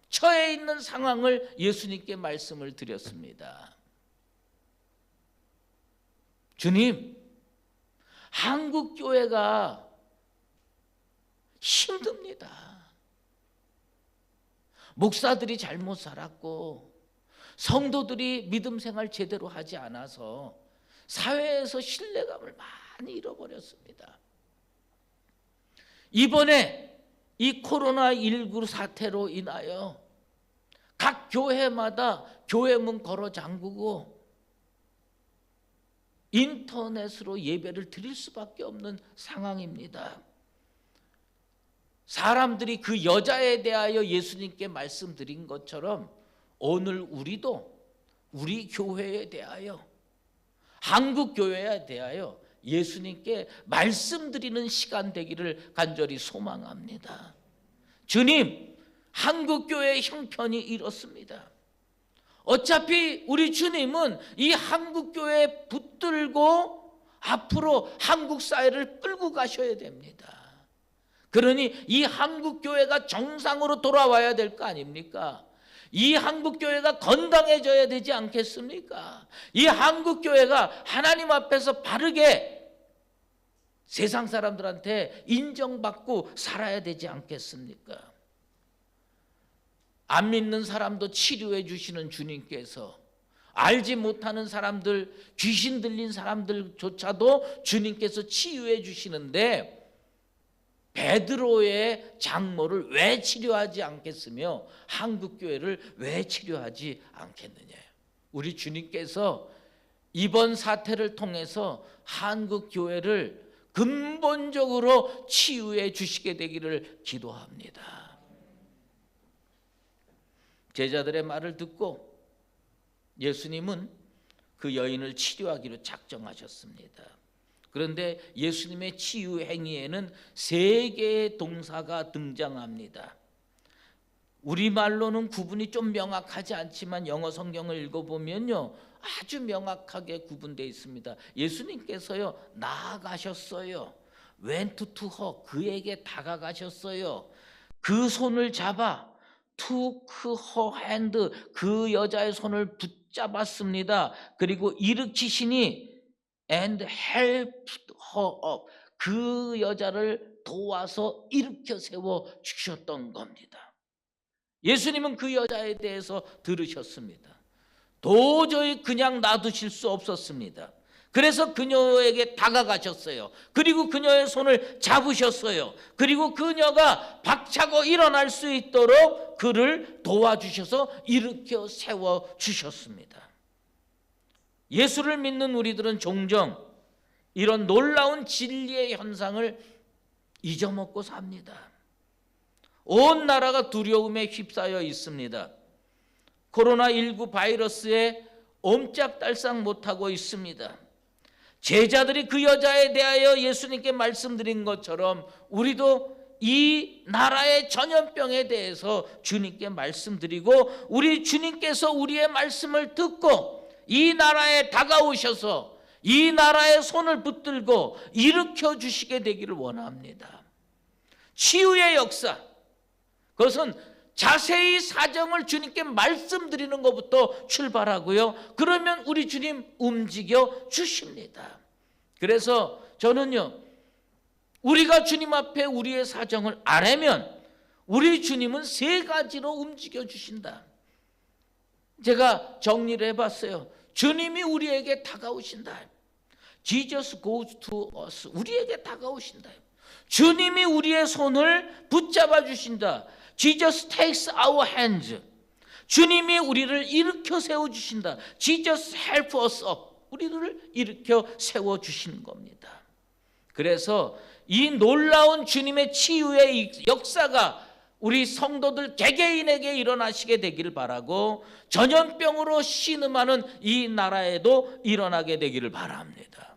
처해 있는 상황을 예수님께 말씀을 드렸습니다. 주님, 한국 교회가 힘듭니다. 목사들이 잘못 살았고 성도들이 믿음 생활 제대로 하지 않아서 사회에서 신뢰감을 많이 잃어버렸습니다. 이번에 이 코로나19 사태로 인하여 각 교회마다 교회 문 걸어 잠그고 인터넷으로 예배를 드릴 수밖에 없는 상황입니다. 사람들이 그 여자에 대하여 예수님께 말씀드린 것처럼 오늘 우리도 우리 교회에 대하여 한국 교회에 대하여 예수님께 말씀드리는 시간 되기를 간절히 소망합니다. 주님, 한국 교회의 형편이 이렇습니다. 어차피 우리 주님은 이 한국 교회에 붙들고 앞으로 한국 사회를 끌고 가셔야 됩니다. 그러니 이 한국 교회가 정상으로 돌아와야 될 거 아닙니까? 이 한국 교회가 건강해져야 되지 않겠습니까? 이 한국 교회가 하나님 앞에서 바르게 세상 사람들한테 인정받고 살아야 되지 않겠습니까? 안 믿는 사람도 치료해 주시는 주님께서 알지 못하는 사람들, 귀신 들린 사람들조차도 주님께서 치유해 주시는데 베드로의 장모를 왜 치료하지 않겠으며 한국 교회를 왜 치료하지 않겠느냐. 우리 주님께서 이번 사태를 통해서 한국 교회를 근본적으로 치유해 주시게 되기를 기도합니다. 제자들의 말을 듣고 예수님은 그 여인을 치료하기로 작정하셨습니다. 그런데 예수님의 치유 행위에는 세 개의 동사가 등장합니다. 우리말로는 구분이 좀 명확하지 않지만 영어 성경을 읽어보면요 아주 명확하게 구분되어 있습니다. 예수님께서요 나아가셨어요. went to her, 그에게 다가가셨어요. 그 손을 잡아 took her hand, 그 여자의 손을 붙잡았습니다. 그리고 일으키시니 and helped her up, 그 여자를 도와서 일으켜 세워 주셨던 겁니다. 예수님은 그 여자에 대해서 들으셨습니다. 도저히 그냥 놔두실 수 없었습니다. 그래서 그녀에게 다가가셨어요. 그리고 그녀의 손을 잡으셨어요. 그리고 그녀가 박차고 일어날 수 있도록 그를 도와주셔서 일으켜 세워주셨습니다. 예수를 믿는 우리들은 종종 이런 놀라운 진리의 현상을 잊어먹고 삽니다. 온 나라가 두려움에 휩싸여 있습니다. 코로나19 바이러스에 옴짝달싹 못하고 있습니다. 제자들이 그 여자에 대하여 예수님께 말씀드린 것처럼 우리도 이 나라의 전염병에 대해서 주님께 말씀드리고, 우리 주님께서 우리의 말씀을 듣고 이 나라에 다가오셔서 이 나라의 손을 붙들고 일으켜 주시게 되기를 원합니다. 치유의 역사, 그것은 자세히 사정을 주님께 말씀드리는 것부터 출발하고요. 그러면 우리 주님 움직여 주십니다. 그래서 저는요, 우리가 주님 앞에 우리의 사정을 아뢰면 우리 주님은 세 가지로 움직여 주신다. 제가 정리를 해봤어요. 주님이 우리에게 다가오신다. Jesus goes to us. 우리에게 다가오신다. 주님이 우리의 손을 붙잡아 주신다. Jesus takes our hands. 주님이 우리를 일으켜 세워 주신다. Jesus help us up. 우리를 일으켜 세워 주시는 겁니다. 그래서 이 놀라운 주님의 치유의 역사가 우리 성도들 개개인에게 일어나시게 되기를 바라고, 전염병으로 신음하는 이 나라에도 일어나게 되기를 바랍니다.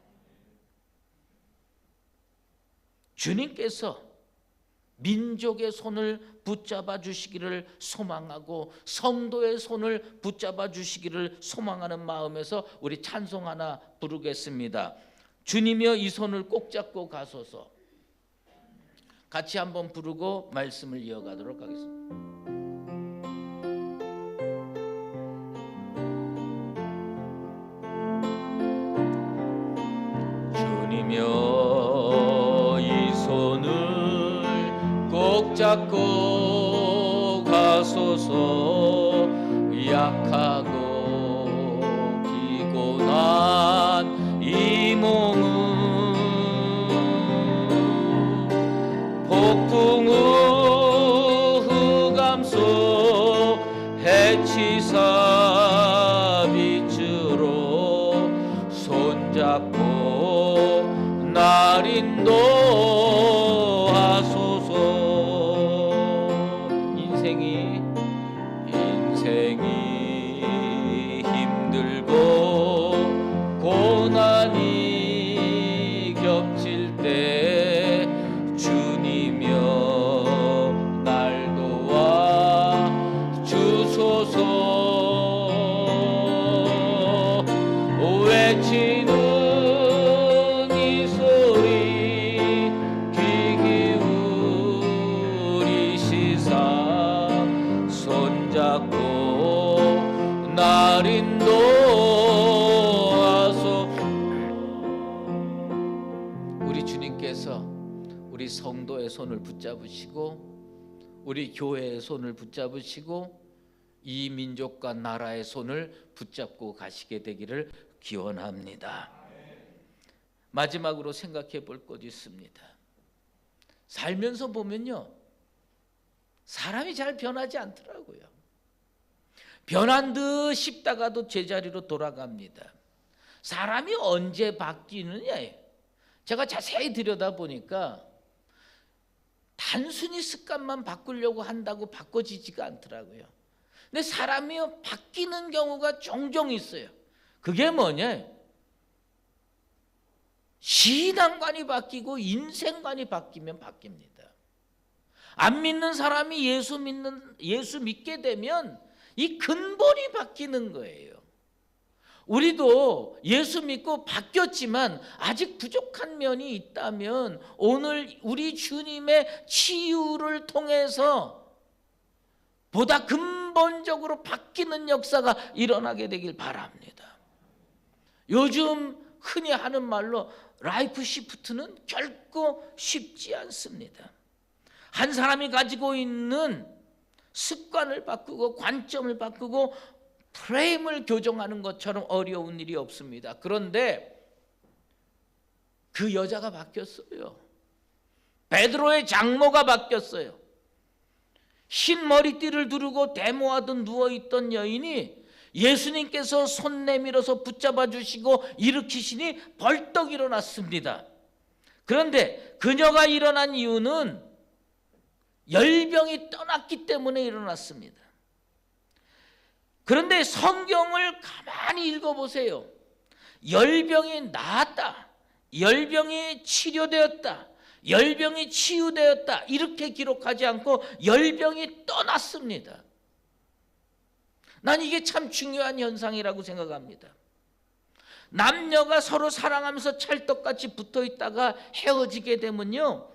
주님께서 민족의 손을 붙잡아 주시기를 소망하고 성도의 손을 붙잡아 주시기를 소망하는 마음에서 우리 찬송 하나 부르겠습니다. 주님이여 이 손을 꼭 잡고 가소서. 같이 한번 부르고 말씀을 이어가도록 하겠습니다. 주님이여 이 손을 꼭 잡고 가소서. 약하고 피곤한 이 몸은 폭풍우 흑암 속 해치사 빛으로 손잡고 날 인도하소서. 인생이 힘들고 고난이 겹칠 때 주님이여 날 도와 주소서. 외치는 이 소리 귀 기울이시사 손잡고 날 인도하소. 우리 주님께서 우리 성도의 손을 붙잡으시고 우리 교회의 손을 붙잡으시고 이 민족과 나라의 손을 붙잡고 가시게 되기를 기원합니다. 마지막으로 생각해 볼 것이 있습니다. 살면서 보면요, 사람이 잘 변하지 않더라고요. 변한 듯 싶다가도 제자리로 돌아갑니다. 사람이 언제 바뀌느냐예요. 제가 자세히 들여다보니까 단순히 습관만 바꾸려고 한다고 바꿔지지가 않더라고요. 근데 사람이 바뀌는 경우가 종종 있어요. 그게 뭐냐? 신앙관이 바뀌고 인생관이 바뀌면 바뀝니다. 안 믿는 사람이 예수 믿게 되면 이 근본이 바뀌는 거예요. 우리도 예수 믿고 바뀌었지만 아직 부족한 면이 있다면 오늘 우리 주님의 치유를 통해서 보다 근본적으로 바뀌는 역사가 일어나게 되길 바랍니다. 요즘 흔히 하는 말로 라이프 시프트는 결코 쉽지 않습니다. 한 사람이 가지고 있는 습관을 바꾸고 관점을 바꾸고 프레임을 교정하는 것처럼 어려운 일이 없습니다. 그런데 그 여자가 바뀌었어요. 베드로의 장모가 바뀌었어요. 흰 머리띠를 두르고 데모하듯 누워있던 여인이 예수님께서 손 내밀어서 붙잡아 주시고 일으키시니 벌떡 일어났습니다. 그런데 그녀가 일어난 이유는 열병이 떠났기 때문에 일어났습니다. 그런데 성경을 가만히 읽어보세요. 열병이 나았다, 열병이 치료되었다, 열병이 치유되었다 이렇게 기록하지 않고 열병이 떠났습니다. 난 이게 참 중요한 현상이라고 생각합니다. 남녀가 서로 사랑하면서 찰떡같이 붙어있다가 헤어지게 되면요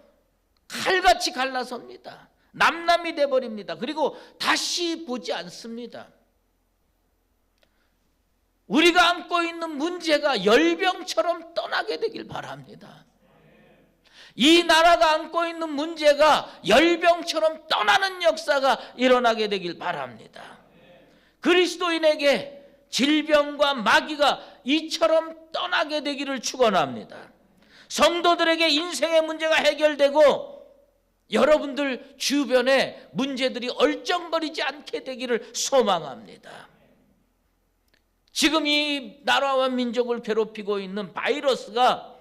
칼같이 갈라섭니다. 남남이 돼버립니다. 그리고 다시 보지 않습니다. 우리가 안고 있는 문제가 열병처럼 떠나게 되길 바랍니다. 이 나라가 안고 있는 문제가 열병처럼 떠나는 역사가 일어나게 되길 바랍니다. 그리스도인에게 질병과 마귀가 이처럼 떠나게 되기를 축원합니다. 성도들에게 인생의 문제가 해결되고 여러분들 주변에 문제들이 얼쩡거리지 않게 되기를 소망합니다. 지금 이 나라와 민족을 괴롭히고 있는 바이러스가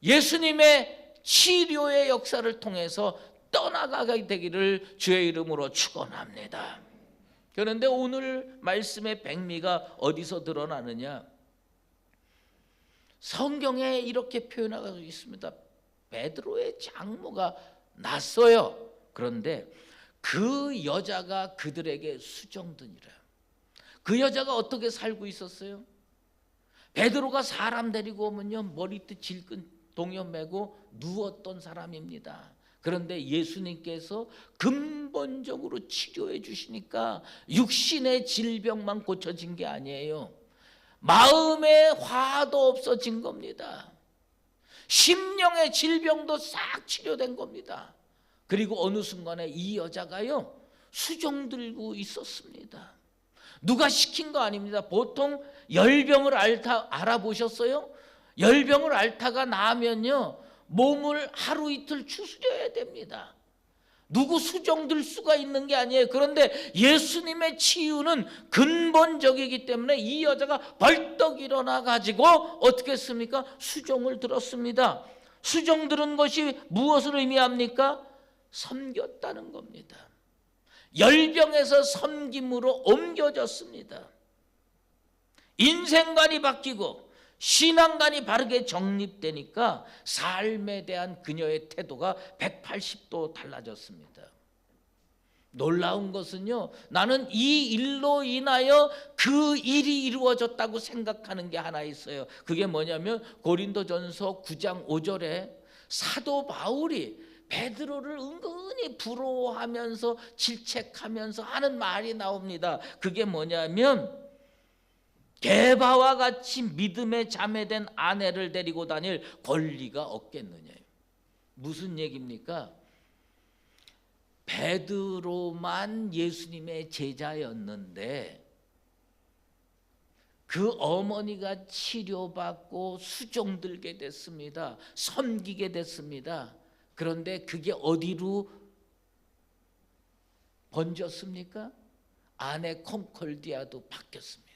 예수님의 치료의 역사를 통해서 떠나가게 되기를 주의 이름으로 축원합니다. 그런데 오늘 말씀의 백미가 어디서 드러나느냐? 성경에 이렇게 표현하고 있습니다. 베드로의 장모가 났어요. 그런데 그 여자가 그들에게 수정드니라. 그 여자가 어떻게 살고 있었어요? 베드로가 사람 데리고 오면요 머리띠 질끈 동여 매고 누웠던 사람입니다. 그런데 예수님께서 근본적으로 치료해 주시니까 육신의 질병만 고쳐진 게 아니에요. 마음의 화도 없어진 겁니다. 심령의 질병도 싹 치료된 겁니다. 그리고 어느 순간에 이 여자가요 수종 들고 있었습니다. 누가 시킨 거 아닙니다. 보통 열병을 알아보셨어요? 열병을 앓다가 나면요 몸을 하루 이틀 추스려야 됩니다. 누구 수종 들 수가 있는 게 아니에요. 그런데 예수님의 치유는 근본적이기 때문에 이 여자가 벌떡 일어나 가지고 어떻게 했습니까? 수종을 들었습니다. 수종 들은 것이 무엇을 의미합니까? 섬겼다는 겁니다. 열병에서 섬김으로 옮겨졌습니다. 인생관이 바뀌고 신앙관이 바르게 정립되니까 삶에 대한 그녀의 태도가 180도 달라졌습니다. 놀라운 것은요, 나는 이 일로 인하여 그 일이 이루어졌다고 생각하는 게 하나 있어요. 그게 뭐냐면 고린도전서 9장 5절에 사도 바울이 베드로를 은근히 부러워하면서 질책하면서 하는 말이 나옵니다. 그게 뭐냐면 게바와 같이 믿음의 자매된 아내를 데리고 다닐 권리가 없겠느냐. 무슨 얘기입니까? 베드로만 예수님의 제자였는데 그 어머니가 치료받고 수종들게 됐습니다. 섬기게 됐습니다. 그런데 그게 어디로 번졌습니까? 아내 콩콜디아도 바뀌었습니다.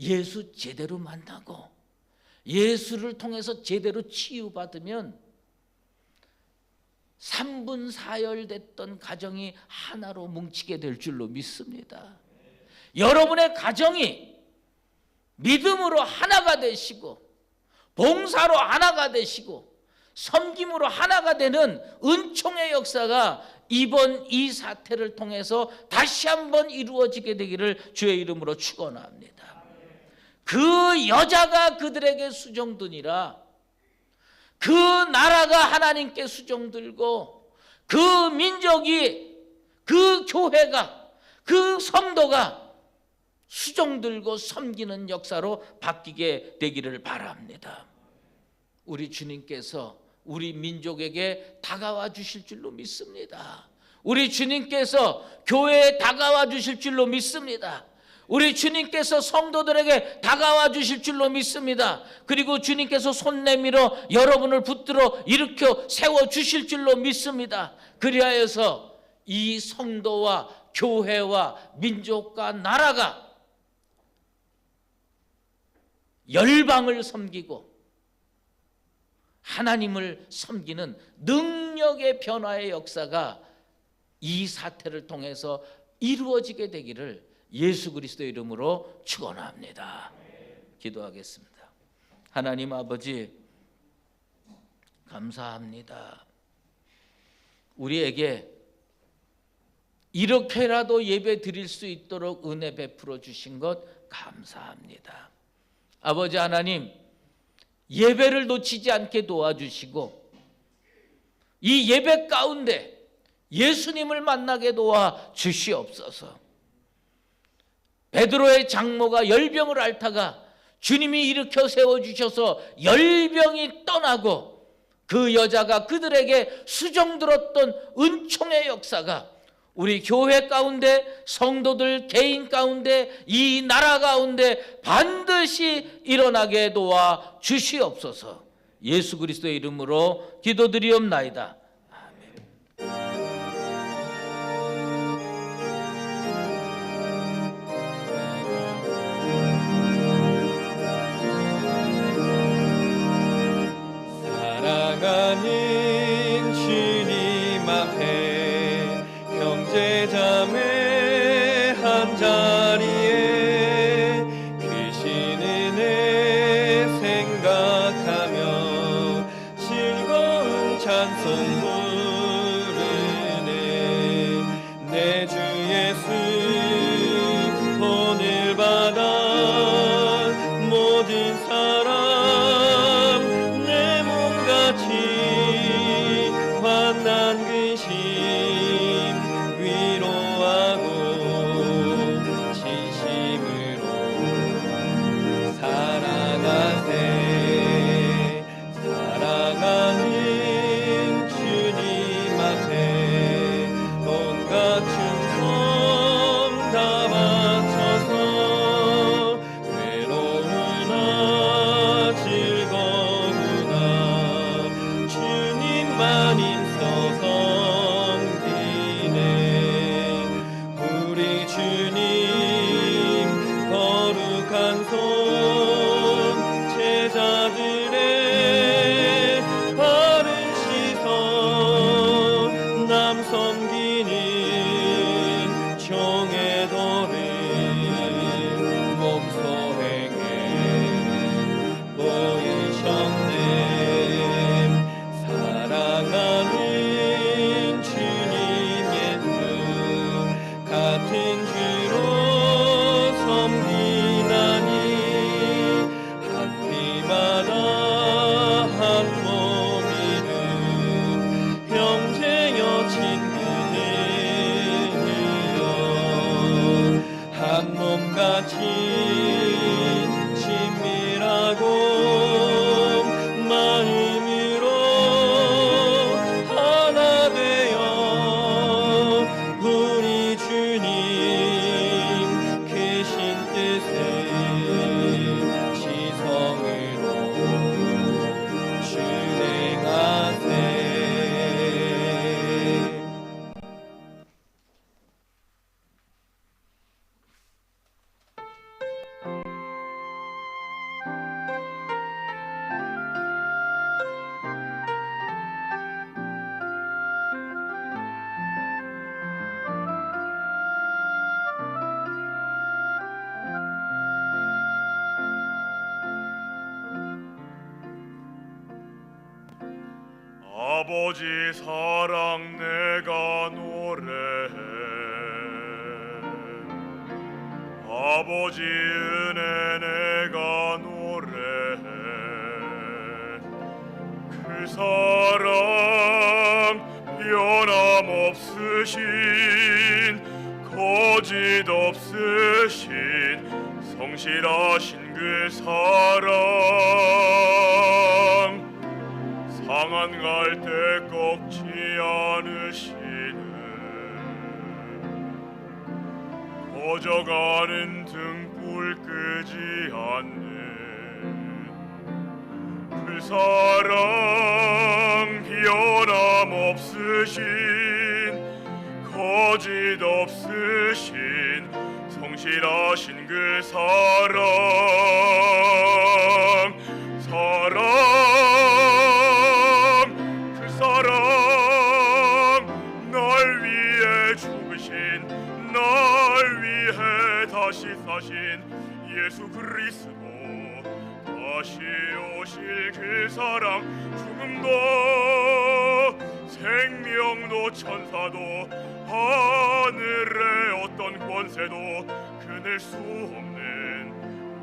예수 제대로 만나고 예수를 통해서 제대로 치유받으면 3분 4열 됐던 가정이 하나로 뭉치게 될 줄로 믿습니다. 여러분의 가정이 믿음으로 하나가 되시고 봉사로 하나가 되시고 섬김으로 하나가 되는 은총의 역사가 이번 이 사태를 통해서 다시 한번 이루어지게 되기를 주의 이름으로 축원합니다. 그 여자가 그들에게 수종드니라. 그 나라가 하나님께 수종들고 그 민족이, 그 교회가, 그 성도가 수종들고 섬기는 역사로 바뀌게 되기를 바랍니다. 우리 주님께서 우리 민족에게 다가와 주실 줄로 믿습니다. 우리 주님께서 교회에 다가와 주실 줄로 믿습니다. 우리 주님께서 성도들에게 다가와 주실 줄로 믿습니다. 그리고 주님께서 손 내밀어 여러분을 붙들어 일으켜 세워 주실 줄로 믿습니다. 그리하여서 이 성도와 교회와 민족과 나라가 열방을 섬기고 하나님을 섬기는 능력의 변화의 역사가 이 사태를 통해서 이루어지게 되기를 예수 그리스도의 이름으로 축원합니다. 기도하겠습니다. 하나님 아버지, 감사합니다. 우리에게 이렇게라도 예배 드릴 수 있도록 은혜 베풀어 주신 것 감사합니다. 아버지 하나님, 예배를 놓치지 않게 도와주시고 이 예배 가운데 예수님을 만나게 도와 주시옵소서. 베드로의 장모가 열병을 앓다가 주님이 일으켜 세워주셔서 열병이 떠나고 그 여자가 그들에게 수종들었던 은총의 역사가 우리 교회 가운데, 성도들 개인 가운데, 이 나라 가운데 반드시 일어나게 도와 주시옵소서. 예수 그리스도의 이름으로 기도드리옵나이다. 사랑하는 주님 앞에 형제자매 한자리에 크신 은혜 생각하며 즐거운 찬송 부르네. 내 주 예수 오늘 받아 모든 사람 내 몸같이 환난 근심 위로하고 진심으로 사랑하세. 사랑하는 주님 앞에 온갖 충성 다 바쳐서 외로우나 즐거우나 주님만 힘써 섬기네. 우리 주님 거룩한 손 제자들의 바른 시선 남 섬기는 종의 도를 몸소 행해 보이셨네. 사랑하는 주님 예수 같은 주로 섬기나니 한 피마다 한 몸이는 형제여 친구들이여 한 몸같이 친밀하고 마음으로 하나 되어 우리 주님 크신 뜻을 지성으로 준행하세. 아버지 사랑 내가 노래해. 아버지 은혜 내가 노래해. 그 사랑 변함없으신 거짓 없으신 성실하신 그 사랑 상한 갈대 꺾지 않으시네. 꺼져가는 등불 끄지 않네. 그 사랑 변함없으신 거짓 없으신 성실하신 그 사랑 그 사랑 날 위해 죽으신 날 위해 다시 사신 예수 그리스도 다시 오실 그 사랑 죽음도 생명도 천사도 하늘의 어떤 권세도 끊을 수 없는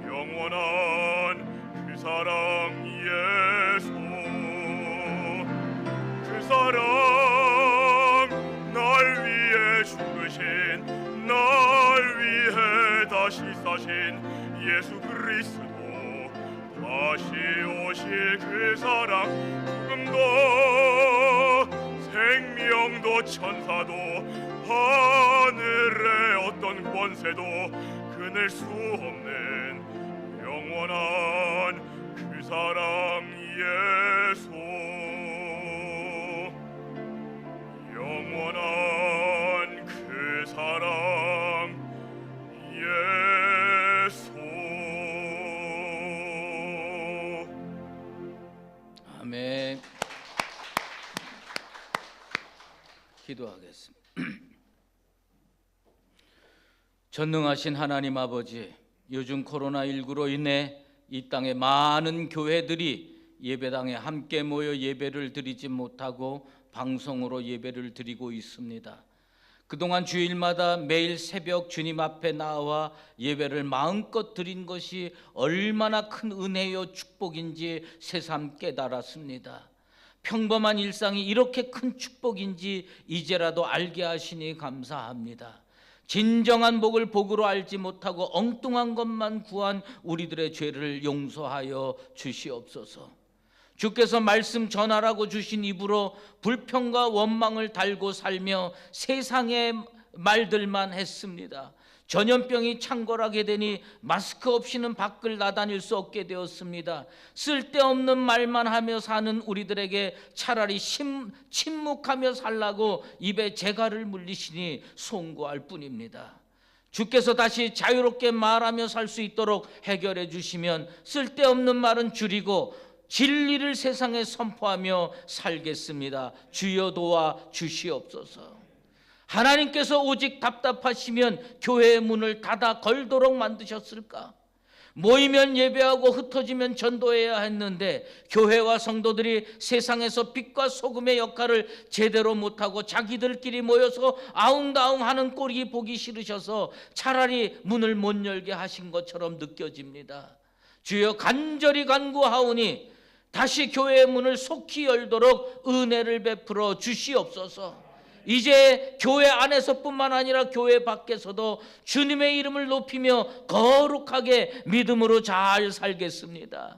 영원한 그 사랑 예수 그 사랑 날 위해 죽으신 날 위해 다시 사신 예수 그리스도 다시 오실 그 사랑 죽음도 생명도 천사도 하늘의 어떤 권세도 끊을 수 없는 영원한 그 사랑 예수 영원한 그 사랑 예수. 아멘. 기도하겠습니다. 전능하신 하나님 아버지, 요즘 코로나19로 인해 이 땅의 많은 교회들이 예배당에 함께 모여 예배를 드리지 못하고 방송으로 예배를 드리고 있습니다. 그동안 주일마다 매일 새벽 주님 앞에 나와 예배를 마음껏 드린 것이 얼마나 큰 은혜요 축복인지 새삼 깨달았습니다. 평범한 일상이 이렇게 큰 축복인지 이제라도 알게 하시니 감사합니다. 진정한 복을 복으로 알지 못하고 엉뚱한 것만 구한 우리들의 죄를 용서하여 주시옵소서. 주께서 말씀 전하라고 주신 입으로 불평과 원망을 달고 살며 세상의 말들만 했습니다. 전염병이 창궐하게 되니 마스크 없이는 밖을 나다닐 수 없게 되었습니다. 쓸데없는 말만 하며 사는 우리들에게 차라리 침묵하며 살라고 입에 재갈을 물리시니 송구할 뿐입니다. 주께서 다시 자유롭게 말하며 살 수 있도록 해결해 주시면 쓸데없는 말은 줄이고 진리를 세상에 선포하며 살겠습니다. 주여 도와 주시옵소서. 하나님께서 오직 답답하시면 교회의 문을 닫아 걸도록 만드셨을까? 모이면 예배하고 흩어지면 전도해야 했는데 교회와 성도들이 세상에서 빛과 소금의 역할을 제대로 못하고 자기들끼리 모여서 아웅다웅하는 꼴이 보기 싫으셔서 차라리 문을 못 열게 하신 것처럼 느껴집니다. 주여 간절히 간구하오니 다시 교회의 문을 속히 열도록 은혜를 베풀어 주시옵소서. 이제 교회 안에서뿐만 아니라 교회 밖에서도 주님의 이름을 높이며 거룩하게 믿음으로 잘 살겠습니다.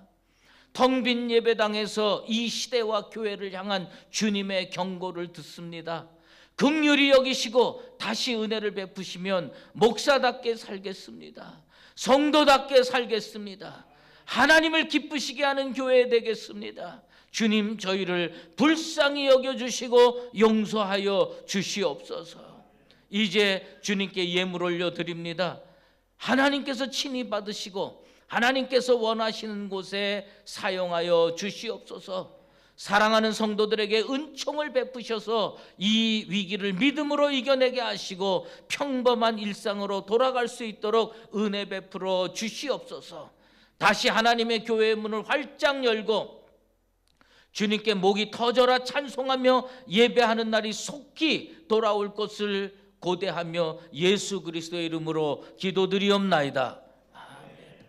텅 빈 예배당에서 이 시대와 교회를 향한 주님의 경고를 듣습니다. 긍휼히 여기시고 다시 은혜를 베푸시면 목사답게 살겠습니다. 성도답게 살겠습니다. 하나님을 기쁘시게 하는 교회 되겠습니다. 주님, 저희를 불쌍히 여겨주시고 용서하여 주시옵소서. 이제 주님께 예물 올려드립니다. 하나님께서 친히 받으시고 하나님께서 원하시는 곳에 사용하여 주시옵소서. 사랑하는 성도들에게 은총을 베푸셔서 이 위기를 믿음으로 이겨내게 하시고 평범한 일상으로 돌아갈 수 있도록 은혜 베풀어 주시옵소서. 다시 하나님의 교회의 문을 활짝 열고 주님께 목이 터져라 찬송하며 예배하는 날이 속히 돌아올 것을 고대하며 예수 그리스도의 이름으로 기도드리옵나이다. 아멘.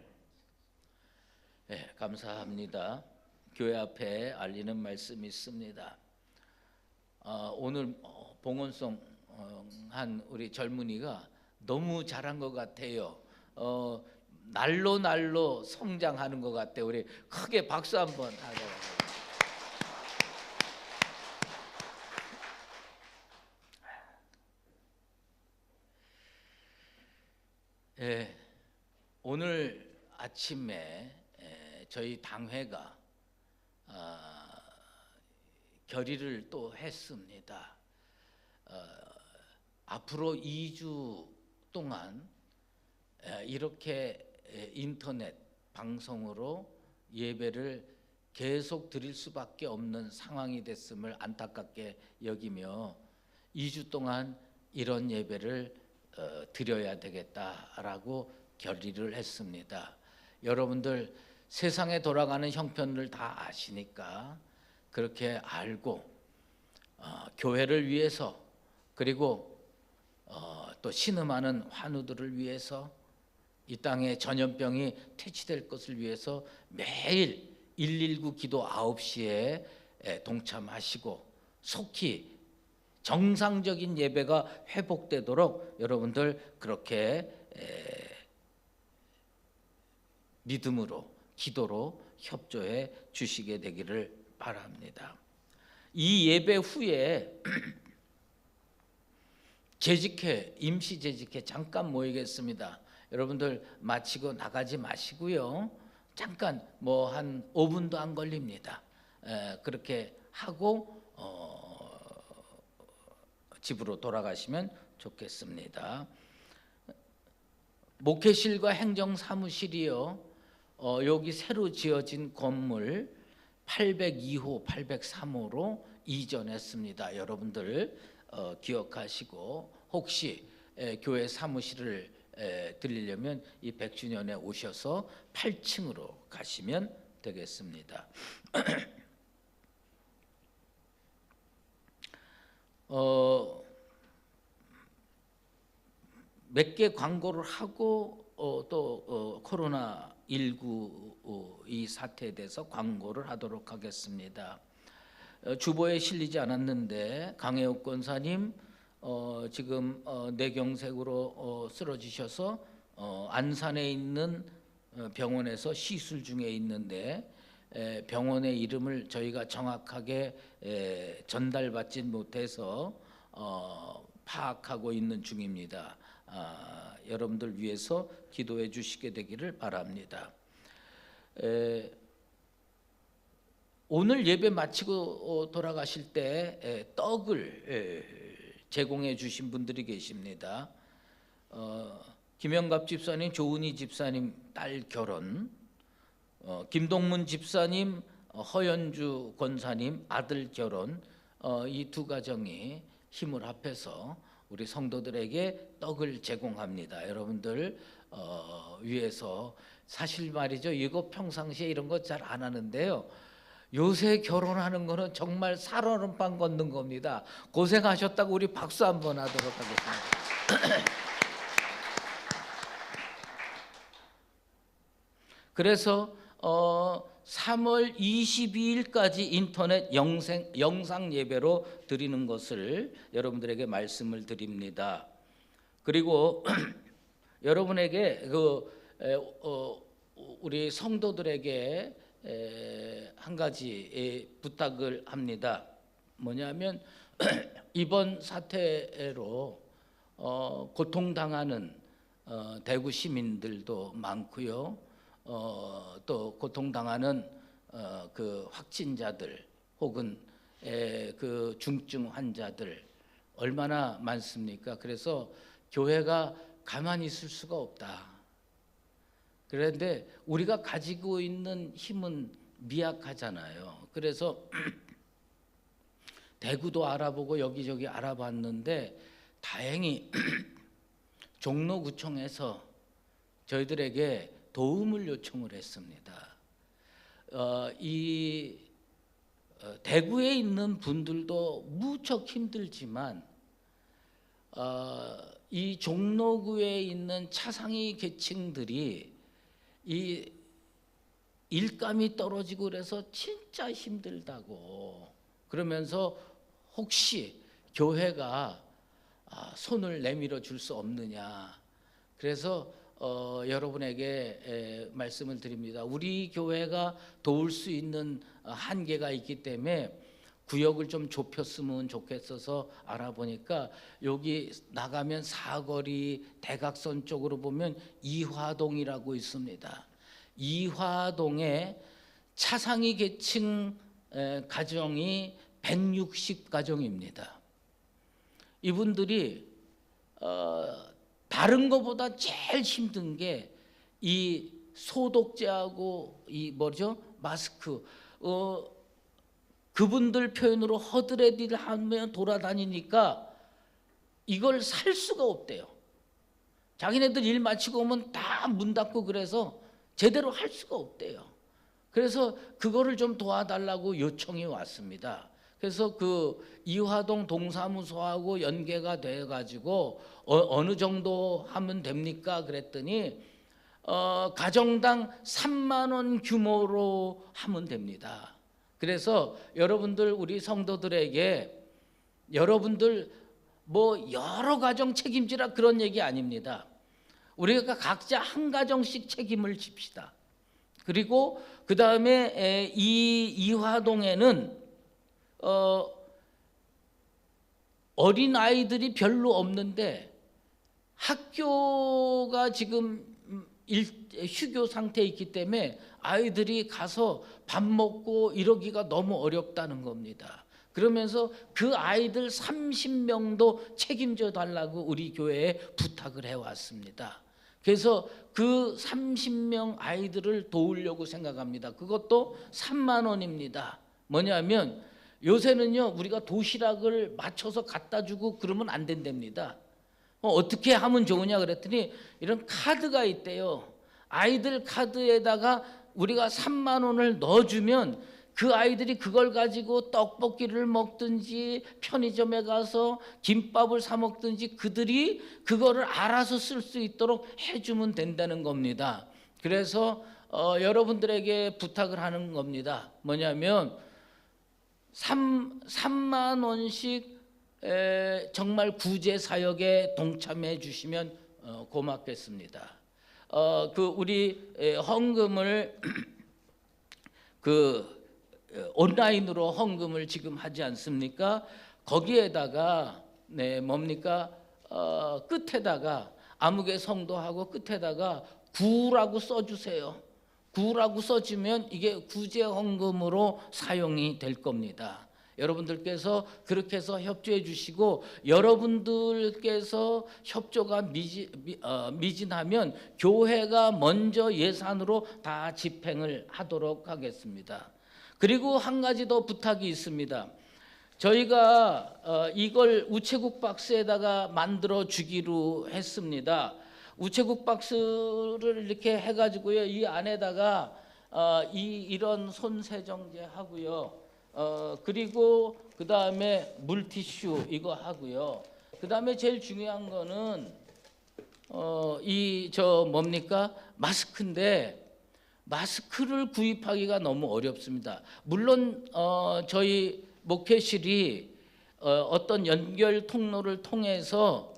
네, 감사합니다. 교회 앞에 알리는 말씀이 있습니다. 오늘 봉헌송 한 우리 젊은이가 너무 잘한 것 같아요. 날로 날로 성장하는 것 같아요. 우리 크게 박수 한번 하자고요. 예, 오늘 아침에 저희 당회가 결의를 또 했습니다. 앞으로 2주 동안 이렇게 인터넷 방송으로 예배를 계속 드릴 수밖에 없는 상황이 됐음을 안타깝게 여기며 2주 동안 이런 예배를 드려야 되겠다라고 결의를 했습니다. 여러분들 세상에 돌아가는 형편을 다 아시니까 그렇게 알고 교회를 위해서 그리고 또 신음하는 환우들을 위해서 이 땅에 전염병이 퇴치될 것을 위해서 매일 119 기도 9시에 동참하시고 속히 정상적인 예배가 회복되도록 여러분들 그렇게 믿음으로 기도로 협조해 주시게 되기를 바랍니다. 이 예배 후에 재직회, 임시 재직회 잠깐 모이겠습니다. 여러분들 마치고 나가지 마시고요. 잠깐 뭐 한 5분도 안 걸립니다. 그렇게 하고 집으로 돌아가시면 좋겠습니다. 목회실과 행정사무실이요. 여기 새로 지어진 건물 802호, 803호로 이전했습니다. 여러분들 기억하시고 혹시 교회 사무실을 들리려면 이 100주년에 오셔서 8층으로 가시면 되겠습니다. 몇 개 광고를 하고 또 코로나19 이 사태에 대해서 광고를 하도록 하겠습니다. 주보에 실리지 않았는데 강혜옥 권사님 지금 뇌경색으로 쓰러지셔서 안산에 있는 병원에서 시술 중에 있는데 병원의 이름을 저희가 정확하게 전달받지 못해서 파악하고 있는 중입니다. 여러분들 위해서 기도해 주시게 되기를 바랍니다. 오늘 예배 마치고 돌아가실 때 떡을 제공해 주신 분들이 계십니다. 김영갑 집사님, 조은희 집사님 딸 결혼, 김동문 집사님, 허연주 권사님 아들 결혼, 이 두 가정이 힘을 합해서 우리 성도들에게 떡을 제공합니다. 여러분들 위해서 사실 말이죠. 이거 평상시에 이런 거 잘 안 하는데요. 요새 결혼하는 거는 정말 살얼음판 걷는 겁니다. 고생하셨다고 우리 박수 한번 하도록 하겠습니다. 그래서 3월 22일까지 인터넷 영상 예배로 드리는 것을 여러분들에게 말씀을 드립니다. 그리고 여러분에게 우리 성도들에게 한 가지 부탁을 합니다. 뭐냐면 이번 사태로 고통당하는 대구 시민들도 많고요. 또 고통당하는 그 확진자들 혹은 그 중증 환자들 얼마나 많습니까? 그래서 교회가 가만히 있을 수가 없다. 그런데 우리가 가지고 있는 힘은 미약하잖아요. 그래서 대구도 알아보고 여기저기 알아봤는데 다행히 종로구청에서 저희들에게 도움을 요청을 했습니다. 대구에 있는 분들도 무척 힘들지만 이 종로구에 있는 차상위 계층들이 이 일감이 떨어지고 그래서 진짜 힘들다고 그러면서 혹시 교회가 손을 내밀어 줄 수 없느냐. 그래서 여러분에게 말씀을 드립니다. 우리 교회가 도울 수 있는 한계가 있기 때문에 구역을 좀 좁혔으면 좋겠어서 알아보니까 여기 나가면 사거리 대각선 쪽으로 보면 이화동이라고 있습니다. 이화동에 차상위 계층 가정이 160가정입니다. 이분들이 다른 것보다 제일 힘든 게 이 소독제하고 이 뭐죠? 마스크. 그분들 표현으로 허드레디를 하며 돌아다니니까 이걸 살 수가 없대요. 자기네들 일 마치고 오면 다 문 닫고 그래서 제대로 할 수가 없대요. 그래서 그거를 좀 도와달라고 요청이 왔습니다. 그래서 그 이화동 동사무소하고 연계가 돼 가지고 어느 정도 하면 됩니까? 그랬더니 가정당 3만 원 규모로 하면 됩니다. 그래서 여러분들 우리 성도들에게 여러분들 뭐 여러 가정 책임지라 그런 얘기 아닙니다. 우리가 각자 한 가정씩 책임을 집시다. 그리고 그 다음에 이 이화동에는 어린 아이들이 별로 없는데 학교가 지금 휴교 상태에 있기 때문에 아이들이 가서 밥 먹고 이러기가 너무 어렵다는 겁니다. 그러면서 그 아이들 30명도 책임져 달라고 우리 교회에 부탁을 해왔습니다. 그래서 그 30명 아이들을 도우려고 생각합니다. 그것도 3만 원입니다. 뭐냐면 요새는요 우리가 도시락을 맞춰서 갖다 주고 그러면 안 된답니다. 어떻게 하면 좋으냐 그랬더니 이런 카드가 있대요. 아이들 카드에다가 우리가 3만 원을 넣어주면 그 아이들이 그걸 가지고 떡볶이를 먹든지 편의점에 가서 김밥을 사 먹든지 그들이 그거를 알아서 쓸 수 있도록 해주면 된다는 겁니다. 그래서 여러분들에게 부탁을 하는 겁니다. 뭐냐면 3만 원씩 정말 구제 사역에 동참해 주시면 고맙겠습니다. 그 우리 헌금을 그 온라인으로 헌금을 지금 하지 않습니까? 거기에다가 뭡니까? 끝에다가 아무개 성도하고 끝에다가 구라고 써주세요. 구라고 써주면 이게 구제 헌금으로 사용이 될 겁니다. 여러분들께서 그렇게 해서 협조해 주시고 여러분들께서 협조가 미진하면 교회가 먼저 예산으로 다 집행을 하도록 하겠습니다. 그리고 한 가지 더 부탁이 있습니다. 저희가 이걸 우체국 박스에다가 만들어 주기로 했습니다. 우체국 박스를 이렇게 해가지고요 이 안에다가 이런 손세정제 하고요. 그리고 그 다음에 물티슈 이거 하고요. 그 다음에 제일 중요한 거는 뭡니까? 마스크인데 마스크를 구입하기가 너무 어렵습니다. 물론 저희 목회실이 어떤 연결 통로를 통해서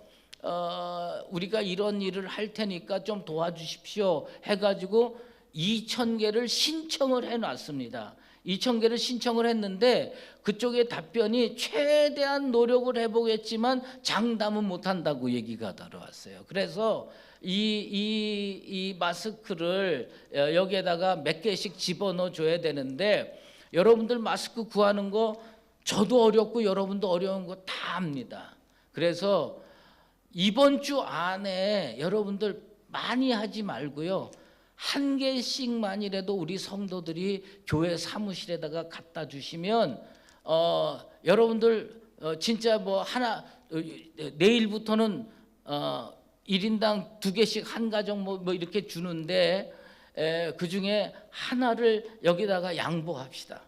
우리가 이런 일을 할 테니까 좀 도와주십시오 해가지고 2,000개를 신청을 해놨습니다. 2,000개를 신청을 했는데 그쪽의 답변이 최대한 노력을 해보겠지만 장담은 못한다고 얘기가 들어왔어요. 그래서 이 마스크를 여기에다가 몇 개씩 집어넣어 줘야 되는데 여러분들 마스크 구하는 거 저도 어렵고 여러분도 어려운 거 다 압니다. 그래서 이번 주 안에 여러분들 많이 하지 말고요. 한 개씩만이라도 우리 성도들이 교회 사무실에다가 갖다 주시면 여러분들 진짜 뭐 하나 내일부터는 1인당 2개씩 한 가정 뭐 이렇게 주는데 그 중에 하나를 여기다가 양보합시다.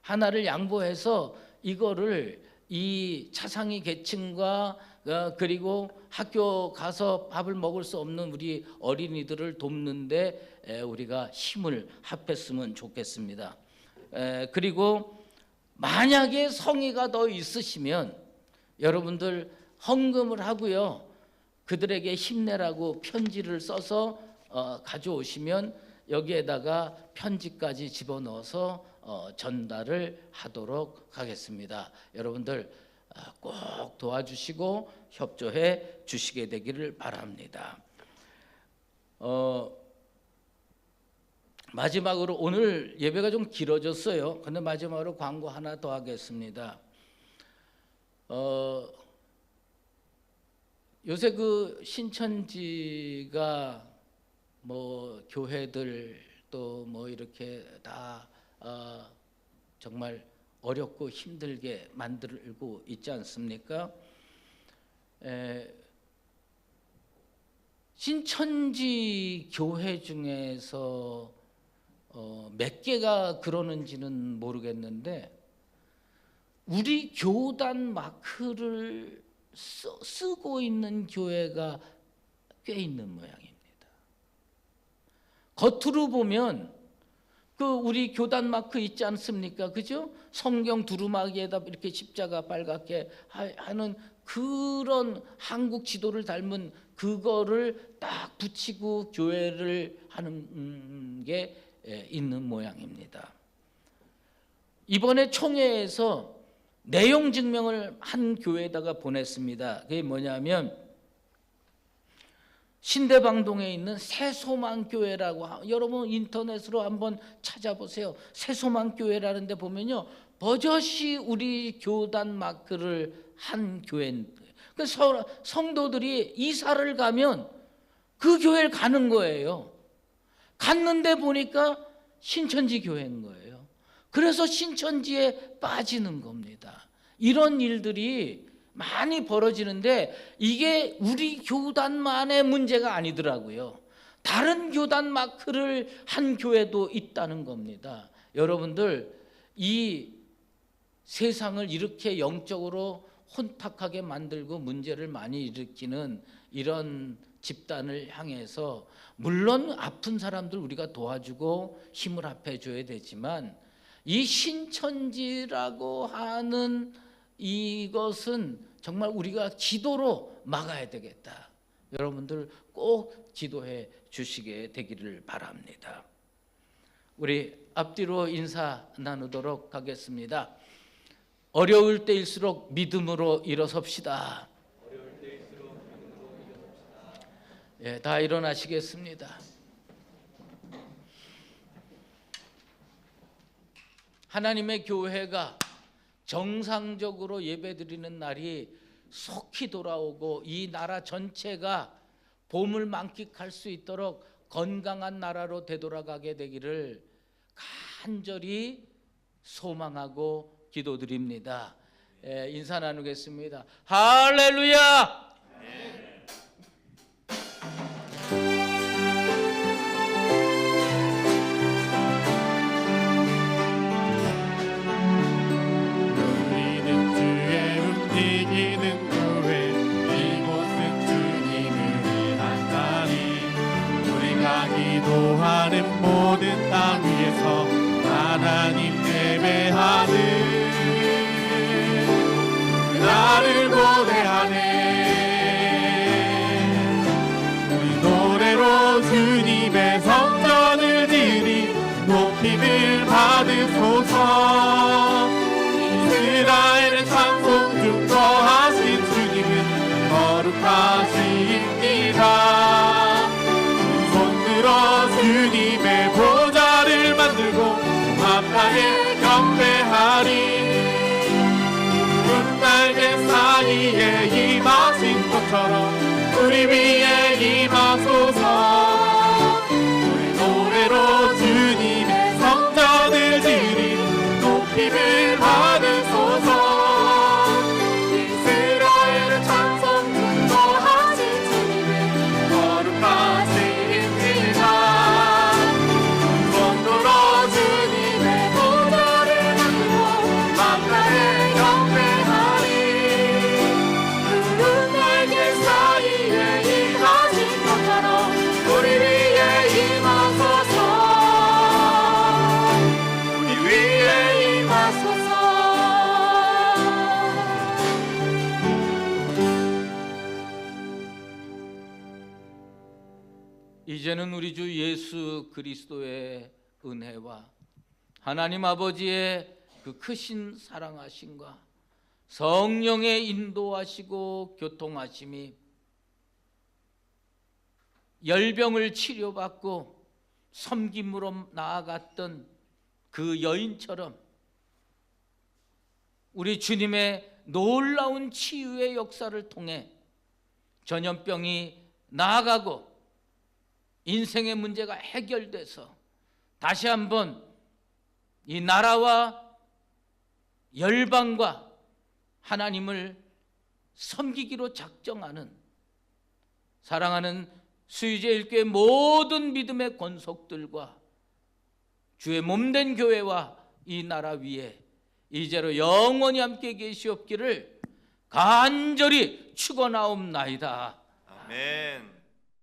하나를 양보해서 이거를 이 차상위 계층과 그리고 학교 가서 밥을 먹을 수 없는 우리 어린이들을 돕는데 우리가 힘을 합했으면 좋겠습니다. 그리고 만약에 성의가 더 있으시면 여러분들 헌금을 하고요, 그들에게 힘내라고 편지를 써서 가져오시면 여기에다가 편지까지 집어넣어서 전달을 하도록 하겠습니다. 여러분들 꼭 도와주시고 협조해 주시게 되기를 바랍니다. 마지막으로 오늘 예배가 좀 길어졌어요. 근데 마지막으로 광고 하나 더 하겠습니다. 요새 그 신천지가 뭐 교회들 또 뭐 이렇게 다 정말 어렵고 힘들게 만들고 있지 않습니까? 신천지 교회 중에서 몇 개가 그러는지는 모르겠는데 우리 교단 마크를 쓰고 있는 교회가 꽤 있는 모양입니다. 겉으로 보면 그 우리 교단 마크 있지 않습니까? 그죠? 성경 두루마기에다 이렇게 십자가 빨갛게 하는 그런 한국 지도를 닮은 그거를 딱 붙이고 교회를 하는 게 있는 모양입니다. 이번에 총회에서 내용 증명을 한 교회에다가 보냈습니다. 그게 뭐냐면 신대방동에 있는 새소망교회라고, 여러분 인터넷으로 한번 찾아보세요. 새소망교회라는 데 보면요, 버젓이 우리 교단 마크를 한 교회인데, 그래서 성도들이 이사를 가면 그 교회를 가는 거예요. 갔는데 보니까 신천지 교회인 거예요. 그래서 신천지에 빠지는 겁니다. 이런 일들이 많이 벌어지는데 이게 우리 교단만의 문제가 아니더라고요. 다른 교단 마크를 한 교회도 있다는 겁니다. 여러분들, 이 세상을 이렇게 영적으로 혼탁하게 만들고 문제를 많이 일으키는 이런 집단을 향해서 물론 아픈 사람들 우리가 도와주고 힘을 합해줘야 되지만 이 신천지라고 하는 이것은 정말 우리가 기도로 막아야 되겠다. 여러분들 꼭 기도해 주시게 되기를 바랍니다. 우리 앞뒤로 인사 나누도록 하겠습니다. 어려울 때일수록 믿음으로 일어섭시다. 예, 다 일어나시겠습니다. 하나님의 교회가 정상적으로 예배드리는 날이 속히 돌아오고 이 나라 전체가 봄을 만끽할 수 있도록 건강한 나라로 되돌아가게 되기를 간절히 소망하고 기도드립니다. 인사 나누겠습니다. 할렐루야! 기도하는 모든 땅 위에서 하나님 예배하는 나를 고대하네. 우리 노래로 주님의 성전을 지니 높임을 받으소서. 이스라엘의 찬송 중 거하신 주님은 거룩하십니다. 주님의 보좌를 만들고 만나에 경배하리. 눈날개 사이에 임하신 것처럼 우리 위에 임하소서. 우리 노래로 주님의 성전을 지니 높임을 받으소서. 이스라엘의 찬송 중 거하신 주님은 거룩하신 내 이제는 우리 주 예수 그리스도의 은혜와 하나님 아버지의 그 크신 사랑하심과 성령의 인도하시고 교통하심이 열병을 치료받고 섬김으로 나아갔던 그 여인처럼 우리 주님의 놀라운 치유의 역사를 통해 전염병이 나아가고 인생의 문제가 해결돼서 다시 한번 이 나라와 열방과 하나님을 섬기기로 작정하는 사랑하는 수유제일교회 모든 믿음의 권속들과 주의 몸된 교회와 이 나라 위에 이제로 영원히 함께 계시옵기를 간절히 축원하옵나이다. 아멘.